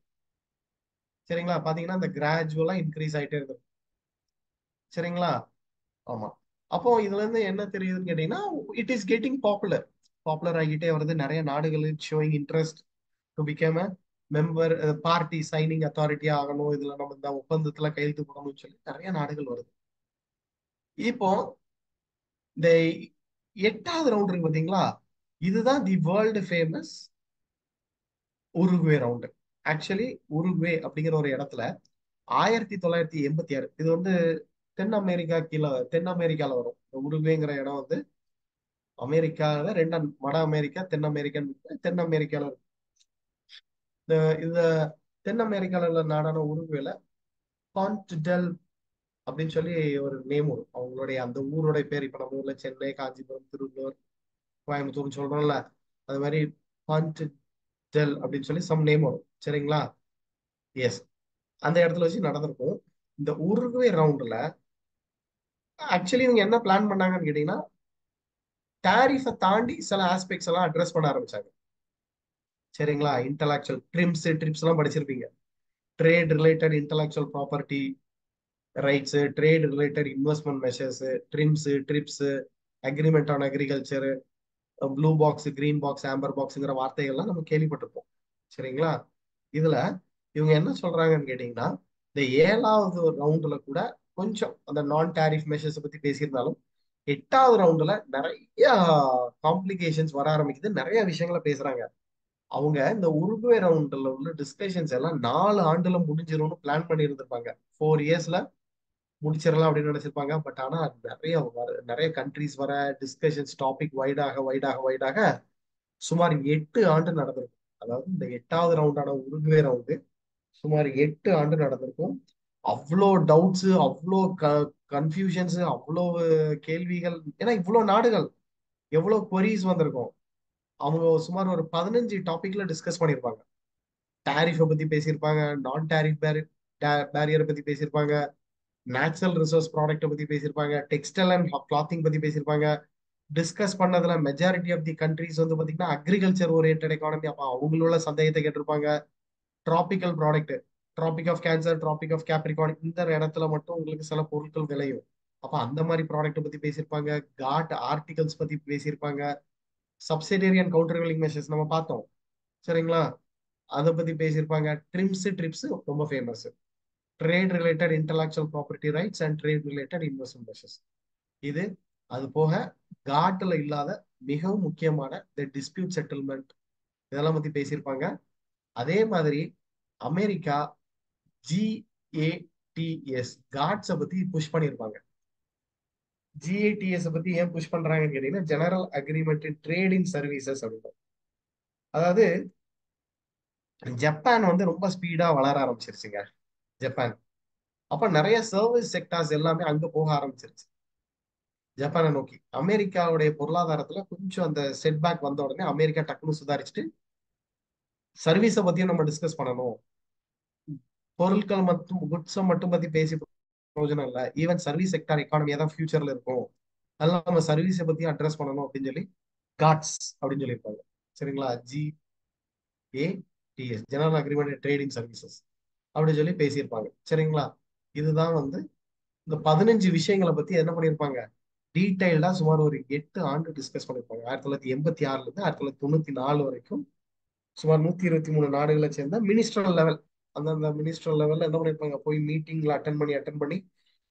சரிங்களா? பாத்தீங்கன்னா இந்த கிராஜுவலா இன்க்ரீஸ் ஆயிட்டே இருக்கு. சரிங்களா? ஆமா. அப்போ இதுல இருந்து என்ன தெரியுதுன்னு கேட்டீங்கன்னா, it is getting popular. Popular ஆகிட்டே வருது. நிறைய நாடுகள் showing interest to become a member, party signing authority ஆகணும், இதுல நம்ம இந்த ஒப்பந்தத்துல கையெழுத்து போடணும்னு சொல்லி நிறைய நாடுகள் வருது. இப்போ இந்த 8வது ரவுண்ட் இருக்கு பாத்தீங்களா, இதுதான் the world famous Uruguay round. Actually Uruguay அப்படிங்கிற ஒரு இடத்துல 1986, இது வந்து தென் அமெரிக்கா கீழே தென் அமெரிக்கால வரும். உருகுவேங்கிற இடம் வந்து அமெரிக்கால வட அமெரிக்கா தென் அமெரிக்கா, தென் அமெரிக்கால இருக்கு. இந்த இந்த தென் அமெரிக்கால உள்ள நாடான உருகுவேல கான்டிடெல் அப்படின்னு சொல்லி ஒரு நேம் வரும். அவங்களுடைய அந்த ஊருடைய பேர் இப்ப நம்ம ஊர்ல சென்னை, காஞ்சிபுரம், திருவள்ளூர், கோயம்புத்தூர்னு சொல்றோம்ல, அது மாதிரி ஜெல் அப்படின்னு சொல்லி சம் நேம் வரும். சரிங்களா? எஸ். அந்த இடத்துல வச்சு நடந்திருக்கும். இந்த உருகுவே ரவுண்ட்ல ஆக்சுவலி இவங்க என்ன பிளான் பண்ணாங்கன்னு கேட்டீங்கன்னா, டாரிஃபை தாண்டி சில ஆஸ்பெக்ட்ஸ் எல்லாம் அட்ரஸ் பண்ண ஆரம்பிச்சாங்க. சரிங்களா? இன்டலாக்சுவல் ட்ரிப்ஸ் எல்லாம் படிச்சிருப்பீங்க. Trade related intellectual property rights, trade related investment measures, TRIPS, agreement on agriculture, blue box, green box, amber பாக்ஸ்ங்கிற வார்த்தைகள்லாம் நம்ம கேள்விப்பட்டிருப்போம். சரிங்களா? இதுல இவங்க என்ன சொல்றாங்கன்னு கேட்டீங்கன்னா, இந்த 7வது ரவுண்டுல கூட கொஞ்சம் அந்த நான் டாரிஃப் மெஷர்ஸ் பத்தி பேசியிருந்தாலும் 8வது ரவுண்டுல நிறைய காம்ப்ளிகேஷன்ஸ் வர ஆரம்பிக்குது, நிறைய விஷயங்களை பேசுறாங்க. அவங்க இந்த உருகுவே ரவுண்டுல உள்ள டிஸ்கஷன்ஸ் எல்லாம் 4 ஆண்டுல முடிஞ்சிரும்னு பிளான் பண்ணி இருந்திருப்பாங்க. 4 இயர்ஸ்ல முடிச்சிடலாம் அப்படின்னு நினைச்சிருப்பாங்க. பட் ஆனா நிறைய கண்ட்ரிஸ் வர டிஸ்கஷன்ஸ் டாபிக் வைடாக சுமார் 8 ஆண்டு நடந்திருக்கும். அதாவது இந்த 8வது ரவுண்டான உருகுவே ரவுண்டு சுமார் 8 ஆண்டு நடந்திருக்கும். அவ்வளோ டவுட்ஸ், அவ்வளோ கன்ஃபியூஷன்ஸ், அவ்வளோ கேள்விகள். ஏன்னா இவ்வளோ நாடுகள், எவ்வளோ queries வந்திருக்கும். அவங்க சுமார் ஒரு 15 டாபிக்ல டிஸ்கஸ் பண்ணியிருப்பாங்க. டாரிஃபை பத்தி பேசியிருப்பாங்க, நான் டாரிஃப் பேரியரை பத்தி பேசியிருப்பாங்க, நேச்சுரல் ரிசோர்ஸ் ப்ராடக்ட்டை பத்தி பேசியிருப்பாங்க, டெக்ஸ்டைல் அண்ட் கிளாத்திங் பத்தி பேசியிருப்பாங்க. டிஸ்கஸ் பண்ணதுல மெஜாரிட்டி ஆஃப் தி கண்ட்ரிஸ் வந்து பாத்தீங்கன்னா அக்ரிகல்ச்சர் ஓரியன்ட் எக்கானமி. அப்ப அவங்களோட சந்தேகத்தை கேட்டிருப்பாங்க. Tropical product, tropic of cancer, tropic of Capricorn, இந்த இடத்துல மட்டும் உங்களுக்கு சில பொருட்கள் விளையும். அப்ப அந்த மாதிரி ப்ராடக்ட் பத்தி பேசியிருப்பாங்க. காட் ஆர்டிகல்ஸ் பத்தி பேசியிருப்பாங்க. சப்சிடரி அண்ட் கவுண்டர்வெலிங் மெஷர்ஸ் நம்ம பார்த்தோம். சரிங்களா? அதை பத்தி பேசியிருப்பாங்க. ட்ரிப்ஸ் ரொம்ப famous. Trade related intellectual property rights and trade related investment measures. இது அது போக காட்ல இல்லாத மிகவும் முக்கியமான த டிஸ்பியூட் செட்டில்மெண்ட், இதெல்லாம் பத்தி பேசியிருப்பாங்க. அதே மாதிரி அமெரிக்கா ஜிஏடிஎஸ் காட்ஸை பத்தி புஷ் பண்ணியிருப்பாங்க. ஜிஏடிஎஸ் பத்தி ஏன் புஷ் பண்றாங்கன்னு கேட்டீங்கன்னா, ஜெனரல் அக்ரிமெண்ட் இன் ட்ரேட் இன் சர்வீசஸ் அப்படின்னு. அதாவது ஜப்பான் வந்து ரொம்ப ஸ்பீடா வளர ஆரம்பிச்சிருச்சுங்க. ஜப்பான் அப்ப நிறைய சர்வீஸ் செக்டார்ஸ் எல்லாமே அங்க போக ஆரம்பிச்சிருச்சு ஜப்பானை நோக்கி. அமெரிக்காவுடைய பொருளாதாரத்துல கொஞ்சம் அந்த செட்பேக் வந்த உடனே அமெரிக்கா டக்குனு சுதாரிச்சுட்டு சர்வீஸை பத்தியும் நம்ம டிஸ்கஸ் பண்ணணும். பொருட்கள் மட்டும் குட்ஸை மட்டும் பத்தி பேசி பிரயோஜனம் இல்லை. ஈவன் சர்வீஸ் செக்டார் எக்கானமியா தான் ஃபியூச்சர்ல இருக்கும். அதெல்லாம் நம்ம சர்வீஸை பத்தி அட்ரஸ் பண்ணணும் அப்படின்னு சொல்லி காட்ஸ் அப்படின்னு சொல்லியிருப்பாங்க. சரிங்களா? ஜிஏடிஎஸ் ஜெனரல் அக்ரிமெண்ட் ட்ரேடிங் சர்வீசஸ் அப்படின்னு சொல்லி பேசியிருப்பாங்க. சரிங்களா? இதுதான் வந்து இந்த 15 விஷயங்களை பத்தி என்ன பண்ணியிருப்பாங்க, டீடைல்டா சுமார் ஒரு 8 ஆண்டு டிஸ்கஸ் பண்ணிருப்பாங்க. 1986 இருந்து 1994 வரைக்கும் சுமார் 123 நாடுகளை சேர்ந்த மினிஸ்ட்ரல் லெவல், அந்தந்த மினிஸ்ட்ரல் லெவல்ல என்ன பண்ணிருப்பாங்க, போய் மீட்டிங்ல அட்டன் பண்ணி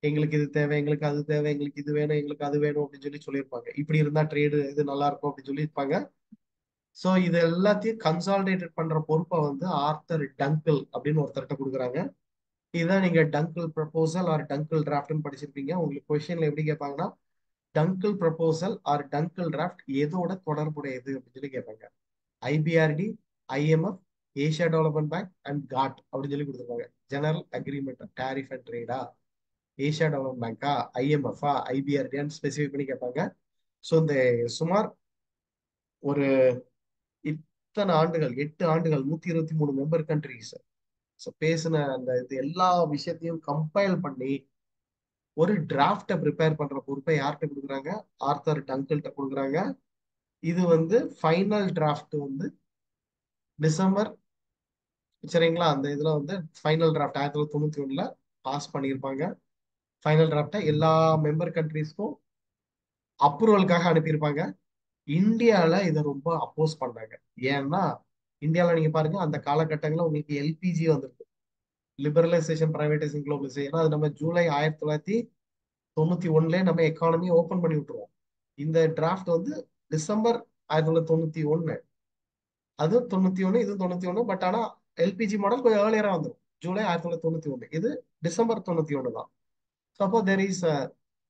எங்களுக்கு இது தேவை, எங்களுக்கு அது தேவை, எங்களுக்கு இது வேணும், எங்களுக்கு அது வேணும் அப்படின்னு சொல்லி சொல்லியிருப்பாங்க. இப்படி இருந்தா ட்ரேடு இது நல்லா இருக்கும் அப்படின்னு சொல்லியிருப்பாங்க. ஸோ இது எல்லாத்தையும் கன்சாலிடேட்டட் பண்ற பொறுப்பை வந்து ஆர்த்தர் டங்கிள் அப்படின்னு ஒருத்தர்கிட்ட கொடுக்குறாங்க. இதுதான் நீங்க டங்கிள் ப்ரப்போசல் ஆர் டங்கிள் டிராஃப்ட்னு படிச்சிருப்பீங்க. உங்களுக்கு கொஸ்டின்ல எப்படி கேட்பாங்கன்னா, Dunkel proposal or Dunkel draft எதோட தொடர்புடையது அப்படின்னு சொல்லி கேட்பாங்க. IBRD, IMF, Asia development bank and GATT அப்படின்னு சொல்லி கொடுத்துருப்பாங்க. ஜெனரல் அக்ரிமெண்ட் டாரிஃப் அண்ட் ட்ரேடா, ஏஷியா டெவலப்மெண்ட் பேங்கா, ஐஎம்எஃப்ஆ, ஐபிஆர்டியான்னு ஸ்பெசிஃபை பண்ணி கேட்பாங்க. ஸோ இந்த சுமார் ஒரு இத்தனை ஆண்டுகள், 8 ஆண்டுகள், 123 மெம்பர் கண்ட்ரிஸ் பேசின அந்த இது எல்லா விஷயத்தையும் கம்பைல் பண்ணி ஒரு டிராஃப்டை ப்ரிப்பேர் பண்ற பொறுப்பை யார்கிட்ட கொடுக்குறாங்க, ஆர்த்தர் டங்கிள்கிட்ட கொடுக்குறாங்க. இது வந்து ஃபைனல் டிராஃப்ட் வந்து டிசம்பர், சரிங்களா, அந்த இதுல வந்து ஃபைனல் டிராஃப்ட் 1991 பாஸ் பண்ணியிருப்பாங்க. ஃபைனல் டிராஃப்டை எல்லா மெம்பர் கண்ட்ரீஸ்க்கும் அப்ரூவலுக்காக அனுப்பியிருப்பாங்க. இந்தியால இதை ரொம்ப அப்போஸ் பண்ணாங்க. ஏன்னா இந்தியாவில் நீங்க பாருங்க, அந்த காலகட்டங்களில் உங்களுக்கு எல்பிஜி வந்திருக்கு, லிபரலைசேஷன் பிரைவேடைசேஷன் குளோபலைசேஷன். ஏன்னா அது நம்ம ஜூலை 1991 நம்ம எக்கானமியை ஓபன் பண்ணி விட்டுருவோம். இந்த டிராஃப்ட் வந்து டிசம்பர் 1991, அது 91, இது 91. பட் ஆனா எல்பிஜி மாடல் கொஞ்சம் ஏர்லியரா வந்துடும், ஜூலை 1991. இது டிசம்பர் 91 தான். அப்போ there is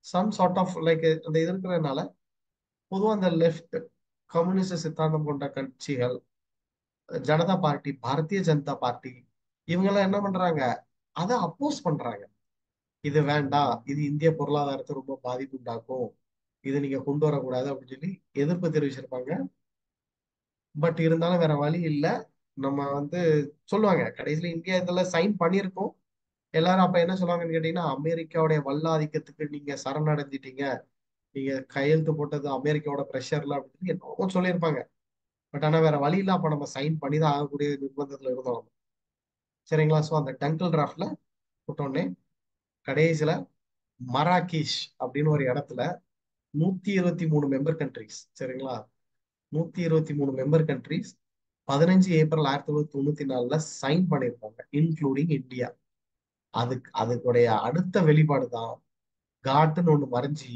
some sort of like அந்த இது இருக்கிறதுனால பொதுவாக அந்த லெஃப்ட் கம்யூனிஸ்ட் சித்தாந்தம் கொண்ட கட்சிகள், ஜனதா பார்ட்டி, பாரதிய ஜனதா பார்ட்டி, இவங்க எல்லாம் என்ன பண்றாங்க, அதை அப்போஸ் பண்றாங்க. இது வேண்டாம், இது இந்திய பொருளாதாரத்தை ரொம்ப பாதிப்பு உண்டாக்கும், இது நீங்க கொண்டு வரக்கூடாது அப்படின்னு சொல்லி எதிர்ப்பு தெரிவிச்சிருப்பாங்க. பட் இருந்தாலும் வேற வழி இல்லை. நம்ம வந்து சொல்லுவாங்க கடைசியில இந்தியா இதெல்லாம் சைன் பண்ணியிருக்கோம். எல்லாரும் அப்ப என்ன சொல்லுவாங்கன்னு கேட்டீங்கன்னா, அமெரிக்காவுடைய வல்லாதிக்கத்துக்கு நீங்க சரணடைஞ்சிட்டீங்க, நீங்க கையெழுத்து போட்டது அமெரிக்காவோட பிரஷர்ல அப்படின்னு என்னமோ சொல்லியிருப்பாங்க. பட் ஆனா வேற வழி இல்ல, அப்ப நம்ம சைன் பண்ணி தான் ஆகக்கூடிய நிர்பந்தத்துல இருந்தோம் நம்ம. சரிங்களா? சோ அந்த டங்கல் டிராஃப்ட்ல போட்டோடனே கடைசியில மராகேஷ் அப்படின்னு ஒரு இடத்துல 123 மெம்பர் கண்ட்ரிஸ், சரிங்களா, 123 மெம்பர் கண்ட்ரிஸ் 15 ஏப்ரல் 1994 சைன் பண்ணியிருப்பாங்க, இன்க்ளூடிங் இந்தியா. அதுக்குடைய அடுத்த வெளிப்பாடு தான் காட்டுன்னு ஒண்ணு மறைஞ்சி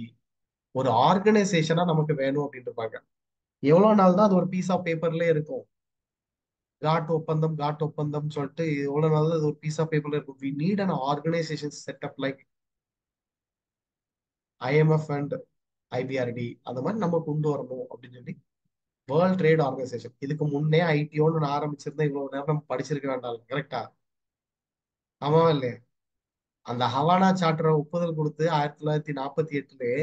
ஒரு ஆர்கனைசேஷனா நமக்கு வேணும் அப்படின்னு இருப்பாங்க. எவ்வளவு நாள் தான் அது ஒரு பீஸ் ஆஃப் பேப்பர்ல இருக்கும்? காட் ஒப்பந்தம் சொல்லிட்டு எவ்வளவு நாள் தான் அது ஒரு பீஸ் ஆஃப் பேப்பர்ல இருக்கும்? We need an organization setup like IMF and IBRD, அந்த மாதிரி நம்ம கொண்டு வரணும் அப்படின்னு சொல்லி வேர்ல்ட் ட்ரேட் ஆர்கனைசேஷன். இதுக்கு முன்னே ஐடிஓன்னு ஆரம்பிச்சிருந்தா இவ்வளவு நேரம் நம்ம படிச்சிருக்க வேண்டாம், கரெக்டா? ஆமாவா இல்லையா? அந்த ஹவானா சார்ட்டரை ஒப்புதல் கொடுத்து 1948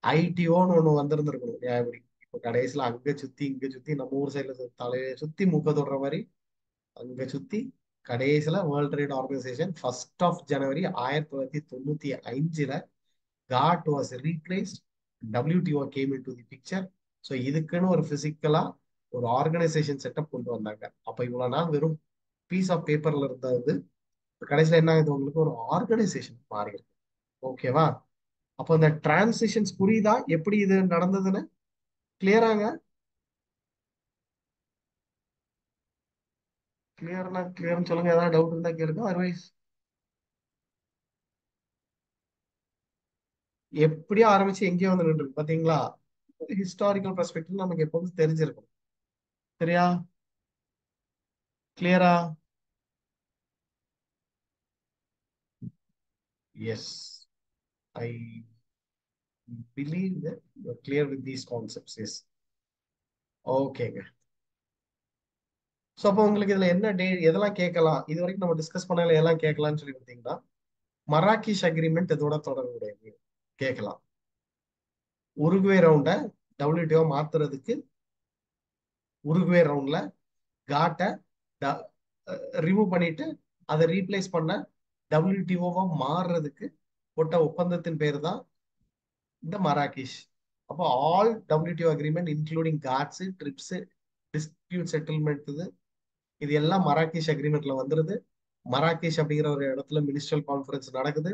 ஐடிஓன்னு ஒண்ணு வந்திருந்திருக்கணும் நியாயப்படி. இப்ப கடைசியில அங்க சுத்தி இங்க சுத்தி நம்ம ஊர் சைடுல தலையை சுத்தி மூக்க தொடுற மாதிரி அங்க சுத்தி கடைசியில World Trade Organization 1 January 1995 GATT was replaced, WTO came into the picture. So இதுக்குன்னு ஒரு பிசிக்கலா ஒரு ஆர்கனைசேஷன் செட்டப் கொண்டு வந்தாங்க. அப்ப இவ்வளவு நாள் வெறும் பீஸ் ஆஃப் பேப்பர்ல இருந்தது கடைசியில என்ன ஆகுது, உங்களுக்கு ஒரு ஆர்கனைசேஷன் மாறி இருக்கு. ஓகேவா? அப்போ இந்த டிரான்சிஷன்ஸ் புரியுதா எப்படி இது நடந்ததுன்னு? கிளியராங்க? கிளியர்னா கிளியர்னு சொல்லுங்க, ஏதாவது டவுட் இருந்தா கேளுங்க, அதர்வைஸ் எப்படியோ ஆரம்பிச்சு எங்கேயோ வந்து நின்று பாத்தீங்களா? ஹிஸ்டாரிக்கல் பெர்ஸ்பெக்டிவ் நமக்கு எப்போதும் தெரிஞ்சிருக்கும். சரியா? கிளியரா? Yes, I believe that you are clear with these concepts. Yes. ஓகேங்க. ஸோ அப்போ உங்களுக்கு இதுல என்ன எதெல்லாம் கேட்கலாம், இது வரைக்கும் நம்ம டிஸ்கஸ் பண்ணல எல்லாம் கேட்கலாம்னு சொல்லி பார்த்தீங்கன்னா, மராக்கிஷ் அக்ரிமெண்ட் இதோட தொடர்புடையது கேட்கலாம். உருகுவே ரவுண்ட டபிள்யூடிஓ மாத்துறதுக்கு, உருகுவே ரவுண்ட்ல காட்டை ரிமூவ் பண்ணிட்டு அதை ரீப்ளேஸ் பண்ண டபிள்யூடிஓவா மாறுறதுக்கு போட்ட ஒப்பந்தத்தின் பேர் தான் இந்த மராகேஷ். அப்போ all WTO agreement including GATTs, TRIPS, dispute settlement, இது எல்லாம் மராகேஷ் அக்ரிமெண்ட்ல வந்துருது. மராகேஷ் அப்படிங்கிற ஒரு இடத்துல மினிஸ்ட்ரல் கான்ஃபரன்ஸ் நடக்குது.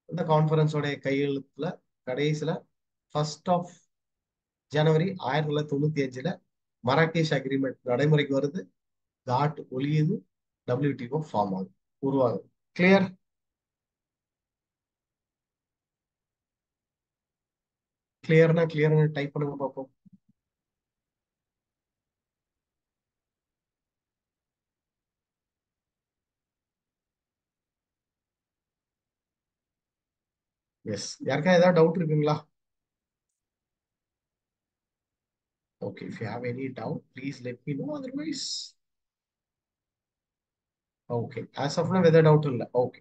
இந்த கான்ஃபரன்ஸோடைய கையெழுத்துல கடைசியில 1 ஜனவரி 1995 மராகேஷ் அக்ரிமெண்ட் நடைமுறைக்கு வருது. காட் ஒளியுது, டபிள்யூடிஓ ஃபார்ம் ஆகுது, உருவாகுது. கிளியர்? கிளியர்னா கிளியர்னு டைப் பண்ணுங்க பார்ப்போம். எஸ். யாருக்கா ஏதாவது டவுட் இருக்குங்களா? Okay, if you have any doubt please let me know, otherwise okay. As of now எந்த டவுட் இல்லை. Okay,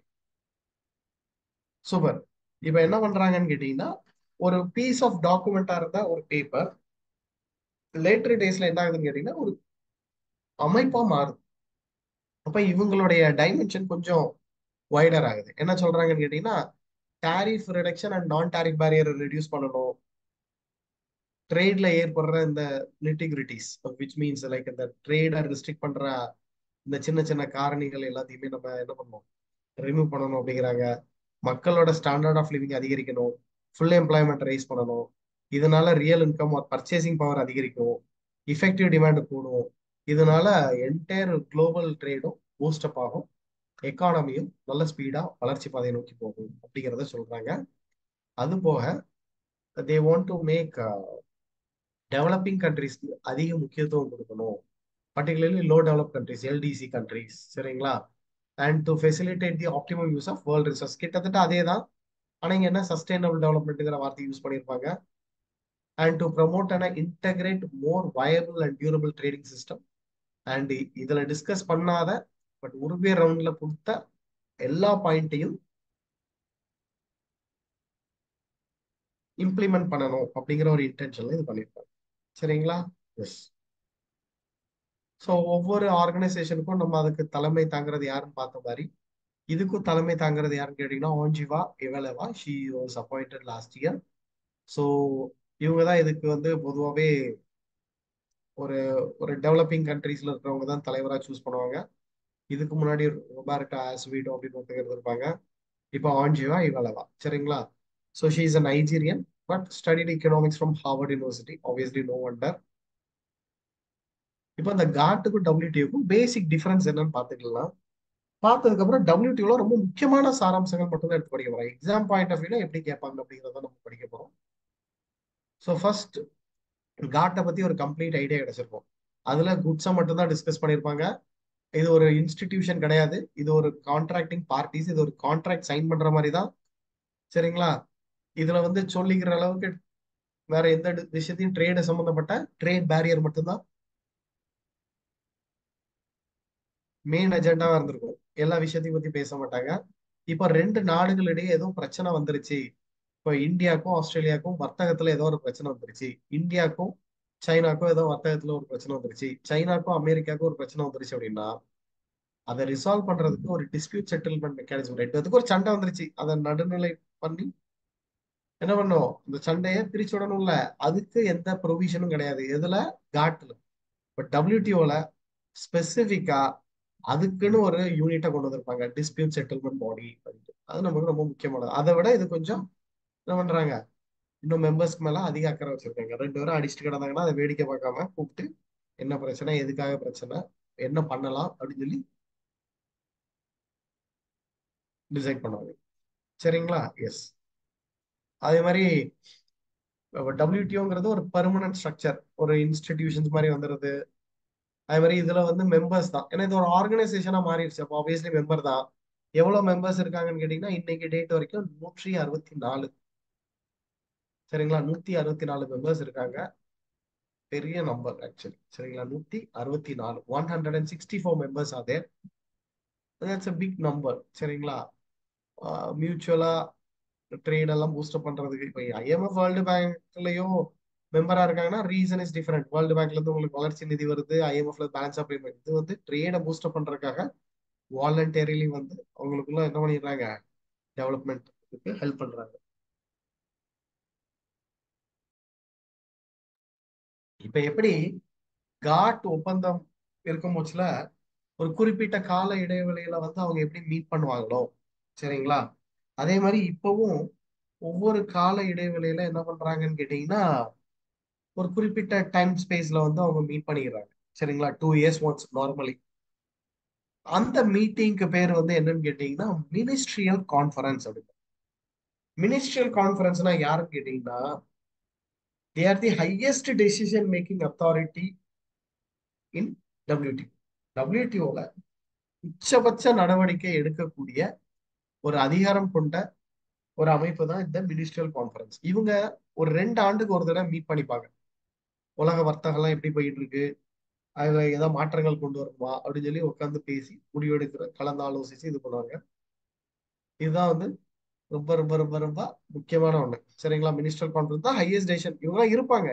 super. இப்போ என்ன பண்றாங்கன்னு கேட்டீங்கன்னா, ஒரு பீஸ் ஆஃப் டாக்குமெண்டா இருந்தா ஒரு பேப்பர் லேட்டர் டேஸ்ல என்ன ஆகுதுன்னு கேட்டீங்கன்னா ஒரு அமைப்பா மாறுது. அப்ப இவங்களுடைய டைமென்ஷன் கொஞ்சம் வைடர் ஆகுது. என்ன சொல்றாங்கன்னு கேட்டீங்கன்னா, டாரிஃப் ரிடக்ஷன் அண்ட் நான் டாரிஃப் பேரியரை ரெடியூஸ் பண்ணணும், ட்ரேட்ல ஏற்படுற இந்த நிட்டிகிரிட்டிஸ் விச் மீன்ஸ் லைக் இந்த ட்ரேடை ரெஸ்ட்ரிக்ட் பண்ற இந்த சின்ன சின்ன காரணிகள் எல்லாத்தையுமே நம்ம என்ன பண்ணணும், ரிமூவ் பண்ணணும் அப்படிங்கிறாங்க. மக்களோட ஸ்டாண்டர்ட் ஆஃப் லிவிங் அதிகரிக்கணும், ஃபுல் எம்ப்ளாய்மெண்ட் ரைஸ் பண்ணணும், இதனால ரியல் இன்கம் பர்ச்சேசிங் பவர் அதிகரிக்கும், இஃபெக்டிவ் டிமாண்ட் கூடும், இதனால என்டையர் குளோபல் ட்ரேடும் பூஸ்டப் ஆகும், எக்கானமியும் நல்ல ஸ்பீடா வளர்ச்சி பாதையை நோக்கி போகும் அப்படிங்கிறத சொல்றாங்க. அது போக they want to make developing கண்ட்ரீஸ்க்கு அதிக முக்கியத்துவம் கொடுக்கணும், particularly low develop countries, LDC countries, சரிங்களா? And to facilitate the optimum use of world resource, கிட்டத்தட்ட அதே தான். ஆனா இங்க என்ன சஸ்டைனபிள் டெவலப்மெண்ட்ங்கிற வார்த்தை யூஸ் பண்ணியிருப்பாங்க. And to promote and integrate more viable and durable trading system. And இதுல டிஸ்கஸ் பண்ணாத பட் உருவே ரவுண்ட்ல கொடுத்த எல்லா பாயிண்ட்டையும் இம்ப்ளிமெண்ட் பண்ணணும் அப்படிங்கிற ஒரு இன்டென்ஷன்ல இது பண்ணியிருப்பாங்க. சரிங்களா? எஸ். ஸோ ஒவ்வொரு ஆர்கனைசேஷனுக்கும் நம்ம அதுக்கு தலைமை தாங்கிறது யாருன்னு பார்த்த மாதிரி இதுக்கும் தலைமை தாங்கிறது யாருன்னு கேட்டீங்கன்னா Okonjo Iweala she was appointed last year. So இவங்க தான் இதுக்கு வந்து பொதுவாகவே ஒரு ஒரு டெவலப்பிங் கண்ட்ரீஸ்ல இருக்கிறவங்க தான் தலைவராக சூஸ் பண்ணுவாங்க. இதுக்கு முன்னாடி ரொபார்டா ஆஸ்வீடோ அப்படின்னு ஒருத்தர் இருந்திருப்பாங்க. இப்போ ஆன்ஜிவா இவலவா. சரிங்களா? So she is a Nigerian but studied economics from Harvard University. Obviously no wonder. இப்போ இந்த காட்டுக்கும் டபிள்யூடிஓக்கும் பேசிக் டிஃபரன்ஸ் என்னன்னு பார்த்துக்கலாம். பார்த்ததுக்கு அப்புறம் டபிள்யூடிஓல ரொம்ப முக்கியமான சாராம்சங்கள் மட்டும் தான் எடுத்து படிக்க போறோம். எக்ஸாம் பாயிண்ட் ஆஃப் வியூல எப்படி கேட்பாங்க அப்படிங்கிறத நம்ம படிக்க போறோம். ஸோ ஃபர்ஸ்ட் காட்டை பத்தி ஒரு கம்ப்ளீட் ஐடியா கிடைச்சிருக்கும். அதுல குட்ஸை மட்டும் தான் டிஸ்கஸ் பண்ணியிருப்பாங்க. இது ஒரு இன்ஸ்டிடியூஷன் கிடையாது, இது ஒரு கான்ட்ராக்டிங் பார்ட்டிஸ், இது ஒரு கான்ட்ராக்ட் சைன் பண்ற மாதிரி தான். சரிங்களா? இதுல வந்து சொல்லிக்கிற அளவுக்கு வேற எந்த விஷயத்தையும் ட்ரேடு சம்பந்தப்பட்ட ட்ரேட் பேரியர் மட்டும்தான் மெயின் அஜெண்டாவா இருந்திருக்கும். எல்லா விஷயத்தையும் பத்தி பேச மாட்டாங்க. இப்ப ரெண்டு நாடுகளிடையே ஏதோ பிரச்சனை வந்துருச்சு. இப்போ இந்தியாவுக்கும் ஆஸ்திரேலியாவுக்கும் வர்த்தகத்துல ஏதோ ஒரு பிரச்சனை வந்துருச்சு. இந்தியாவுக்கும் சைனாக்கும் ஏதோ வர்த்தகத்துல ஒரு பிரச்சனை வந்துருச்சு. சைனாக்கும் அமெரிக்காவுக்கும் ஒரு பிரச்சனை வந்துருச்சு அப்படின்னா அதை ரிசால்வ் பண்றதுக்கு ஒரு டிஸ்பியூட் செட்டில்மெண்ட் மெக்கானிசம், ரெண்டு பேத்துக்கு ஒரு சண்டை வந்துருச்சு, அதை நடுநிலை பண்ணி என்ன பண்ணும், இந்த சண்டையை பிரிச்சு விடணும்ல. அதுக்கு எந்த ப்ரொவிஷனும் கிடையாது எதுல, காட்ல. பட் டபிள்யூடிஓல ஸ்பெசிபிக்கா அதுக்குன்னு ஒரு யூனிட்டை கொண்டு வந்திருப்பாங்க, டிஸ்பியூட் செட்டில்மெண்ட் பாடி அப்படின்ட்டு. அது நமக்கு ரொம்ப முக்கியமானது. அதை விட இது கொஞ்சம் என்ன பண்றாங்க, இன்னும் மெம்பர்ஸ்க்கு மேல அதிக அக்கறை வச்சிருக்காங்க. ரெண்டு பேரும் அடிச்சுட்டு கிடந்தாங்கன்னா அதை வேடிக்கை பார்க்காம கூப்பிட்டு என்ன பிரச்சனை, எதுக்காக பிரச்சனை, என்ன பண்ணலாம் அப்படின்னு சொல்லி டிசைட் பண்ணுவாங்க. சரிங்களா? எஸ். அதே மாதிரி டபிள்யூடிஓங்கிறது ஒரு பெர்மனன்ட் ஸ்ட்ரக்சர், ஒரு இன்ஸ்டிடியூஷன்ஸ் மாதிரி வந்துருது. அதே மாதிரி இதுல வந்து மெம்பர்ஸ் தான், ஏன்னா இது ஒரு ஆர்கனைசேஷனா மாறிடுச்சு. அப்போ ஆப்வியஸ்லி மெம்பர் தான். எவ்வளவு மெம்பர்ஸ் இருக்காங்கன்னு கேட்டீங்கன்னா இன்னைக்கு டேட் வரைக்கும் 164. சரிங்களா? 164 மெம்பர்ஸ் இருக்காங்க. பெரிய நம்பர் ஆக்சுவலி. சரிங்களா? 164, 164 மெம்பர்ஸ் அதே. That's a big number. சரிங்களா? மியூச்சுவலா ட்ரேட் எல்லாம் பூஸ்டப் பண்றதுக்கு இப்போ ஐஎம்எஃப் வேர்ல்டு பேங்க்லயும் மெம்பரா இருக்காங்கன்னா ரீசன் இஸ் டிஃபரெண்ட். வேர்ல்டு பேங்க்ல இருந்து உங்களுக்கு வளர்ச்சி நிதி வருது, ஐஎம்எஃப்ல பேலன்ஸ் ஆஃப் பேமெண்ட். இது வந்து ட்ரேடை பூஸ்டப் பண்றதுக்காக வாலண்டியர்லி வந்து அவங்களுக்குள்ள என்ன பண்ணிடுறாங்க, டெவலப்மெண்ட்டுக்கு ஹெல்ப் பண்றாங்க. இப்ப எப்படி காட் ஒப்பந்தம் இருக்கும் போச்சுல ஒரு குறிப்பிட்ட கால இடைவெளியில வந்து அவங்க எப்படி மீட் பண்ணுவாங்களோ, சரிங்களா, அதே மாதிரி இப்பவும் ஒவ்வொரு கால இடைவெளியில என்ன பண்றாங்கன்னு கேட்டீங்கன்னா ஒரு குறிப்பிட்ட டைம் ஸ்பேஸ்ல வந்து அவங்க மீட் பண்ணிக்கிறாங்க. சரிங்களா? 2 இயர்ஸ் ஒன்ஸ் நார்மலி. அந்த மீட்டிங்க்கு பேர் வந்து என்னன்னு கேட்டீங்கன்னா மினிஸ்ட்ரியல் கான்ஃபரன்ஸ் அப்படின்னு. மினிஸ்ட்ரியல் கான்ஃபரன்ஸ்னா யாருன்னு கேட்டீங்கன்னா they are the highest decision making authority in WTO. டபிள்யூடிஓல உச்சபட்ச நடவடிக்கை எடுக்கக்கூடிய ஒரு அதிகாரம் கொண்ட ஒரு அமைப்பு தான் இந்த மினிஸ்ட்ரியல் கான்ஃபரன்ஸ். இவங்க ஒரு 2 ஆண்டுக்கு ஒரு தடவை மீட் பண்ணிப்பாங்க. உலக வர்த்தகம் எல்லாம் எப்படி போயிட்டு இருக்கு, அதுல ஏதாவது மாற்றங்கள் கொண்டு வரணுமா அப்படின்னு சொல்லி உட்காந்து பேசி முடிவெடுக்கிற, கலந்து ஆலோசிச்சு இது பண்ணுவாங்க. இதுதான் வந்து ரொம்ப ரொம்ப ரொம்ப ரொம்ப முக்கியமான ஒண்ணு. சரிங்களா? மினிஸ்ட்ரியல் கான்ஃபரன்ஸ் தான் ஹையஸ்ட் டெசிஷன். இவங்க இருப்பாங்க,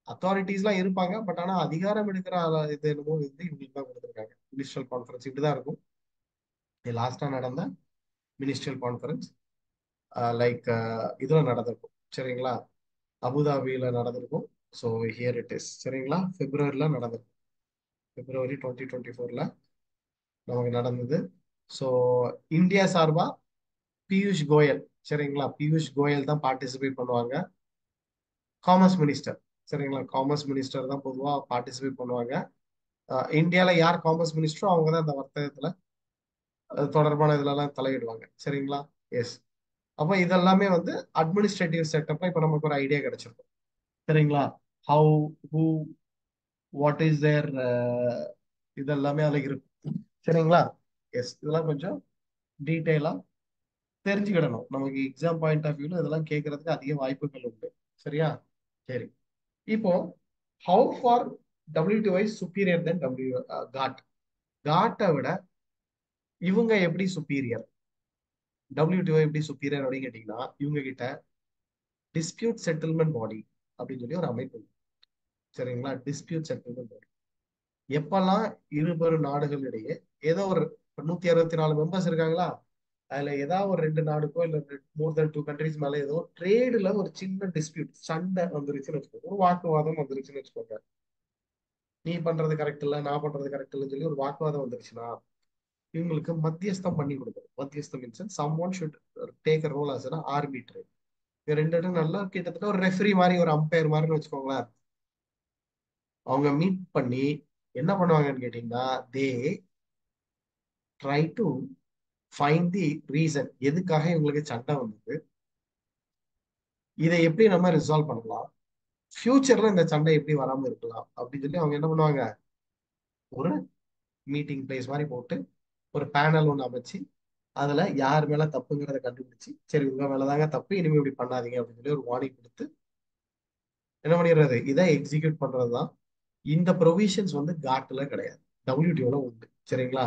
அத்தாரிட்டிஸ் எல்லாம் இருப்பாங்க, பட் ஆனா அதிகாரம் எடுக்கிற இது என்னமோ வந்து இவங்களுக்கு தான் கொடுத்துருக்காங்க. மினிஸ்ட்ரியல் கான்ஃபரன்ஸ் இப்படிதான் இருக்கும். இது லாஸ்டா நடந்த மினிஸ்ட்ரியல் கான்ஃபரன்ஸ் லைக் இதுல நடந்திருக்கும். சரிங்களா? அபுதாபியில நடந்திருக்கும். So here it is. சரிங்களா? பிப்ரவரியில நடந்திருக்கும். பிப்ரவரி 2024 நமக்கு நடந்தது. ஸோ இந்தியா சார்பா பியூஷ் கோயல், சரிங்களா, பியூஷ் கோயல் தான் பார்ட்டிசிபேட் பண்ணுவாங்க. Commerce minister. சரிங்களா? காமர்ஸ் மினிஸ்டர் தான் பொதுவா பார்ட்டிசிபேட் பண்ணுவாங்க. இந்தியால யார் காமர்ஸ் மினிஸ்டரோ அவங்க தான் இந்த வர்த்தகத்துல தொடர்பான இதுல எல்லாம் தலையிடுவாங்க. சரிங்களா? எஸ். அப்போ இதெல்லாமே வந்து அட்மினிஸ்ட்ரேட்டிவ் செட்டப்ல இப்ப நமக்கு ஒரு ஐடியா கிடைச்சிருக்கும். சரிங்களா? How, who, what is there, இதெல்லாமே அதுல இருக்கும். சரிங்களா? எஸ். இதெல்லாம் கொஞ்சம் டீட்டெயிலா தெரிஞ்சுக்கிடணும். நமக்கு எக்ஸாம் பாயிண்ட் ஆஃப் வியூல இதெல்லாம் கேட்கறதுக்கு அதிக வாய்ப்புகள் உண்டு. சரியா? சரி. இப்போ how far WTO superior than GATT. காட்டை விட இவங்க எப்படி சுப்பீரியர், டபிள்யூடிஒய் எப்படி சுப்பீரியர் அப்படின்னு கேட்டீங்கன்னா இவங்க கிட்ட டிஸ்பியூட் செட்டில்மெண்ட் பாடி அப்படின்னு சொல்லி ஒரு அமைப்பு இருக்கு. சரிங்களா? டிஸ்பியூட் செட்டில்மெண்ட் பாடி. எப்பெல்லாம் இருபெரு நாடுகளிடையே ஏதோ ஒரு 164 மெம்பர்ஸ் இருக்காங்களா, அதுல ஏதாவது ஒரு 2 நாடுக்கோ இல்ல மோர் தென் 2 கண்ட்ரிஸ் மேல ஏதோ ட்ரேடுல ஒரு சின்ன டிஸ்பியூட் சண்டை வந்துருச்சுன்னு வச்சுக்கோங்க, ஒரு வாக்குவாதம் வந்துருச்சுன்னு வச்சுக்கோங்க. நீ பண்றது கரெக்ட் இல்ல, நான் பண்றது கரெக்ட் இல்லைன்னு சொல்லி ஒரு வாக்குவாதம் வந்துருச்சுன்னா இவங்களுக்கு மத்தியஸ்தம் பண்ணி கொடுக்கணும். மத்தியஸ்தம் means someone should take a role as arbitrate. இது ரெண்டு பேரும் நல்லா கிட்டத்தட்ட ஒரு ரெஃபரி மாதிரி, ஒரு அம்பையர் மாதிரின்னு வச்சுக்கோங்களேன். அவங்க மீட் பண்ணி என்ன பண்ணுவாங்கன்னு கேட்டீங்கன்னா, they try to find the reason, எதுக்காக இவங்களுக்கு சண்டை வந்தது, இதை எப்படி நம்ம ரிசால்வ் பண்ணலாம், ஃபியூச்சர்ல இந்த சண்டை எப்படி வராம இருக்கலாம் அப்படின்னு சொல்லி அவங்க என்ன பண்ணுவாங்க, ஒரு மீட்டிங் பிளேஸ் மாதிரி போட்டு ஒரு பேனல் ஒன்று அமைச்சு அதுல யார் மேல தப்புங்கிறத கண்டுபிடிச்சு, சரி உங்க மேலதாங்க தப்பு, இனிமே இப்படி பண்ணாதீங்க அப்படின்னு சொல்லி ஒரு வார்னிங் கொடுத்து என்ன பண்ணிடுறது, இதை எக்ஸிக்யூட் பண்றதுதான். இந்த ப்ரொவிஷன்ஸ் வந்து காட்ல கிடையாது, டபிள்யூடிஓல உண்டு. சரிங்களா?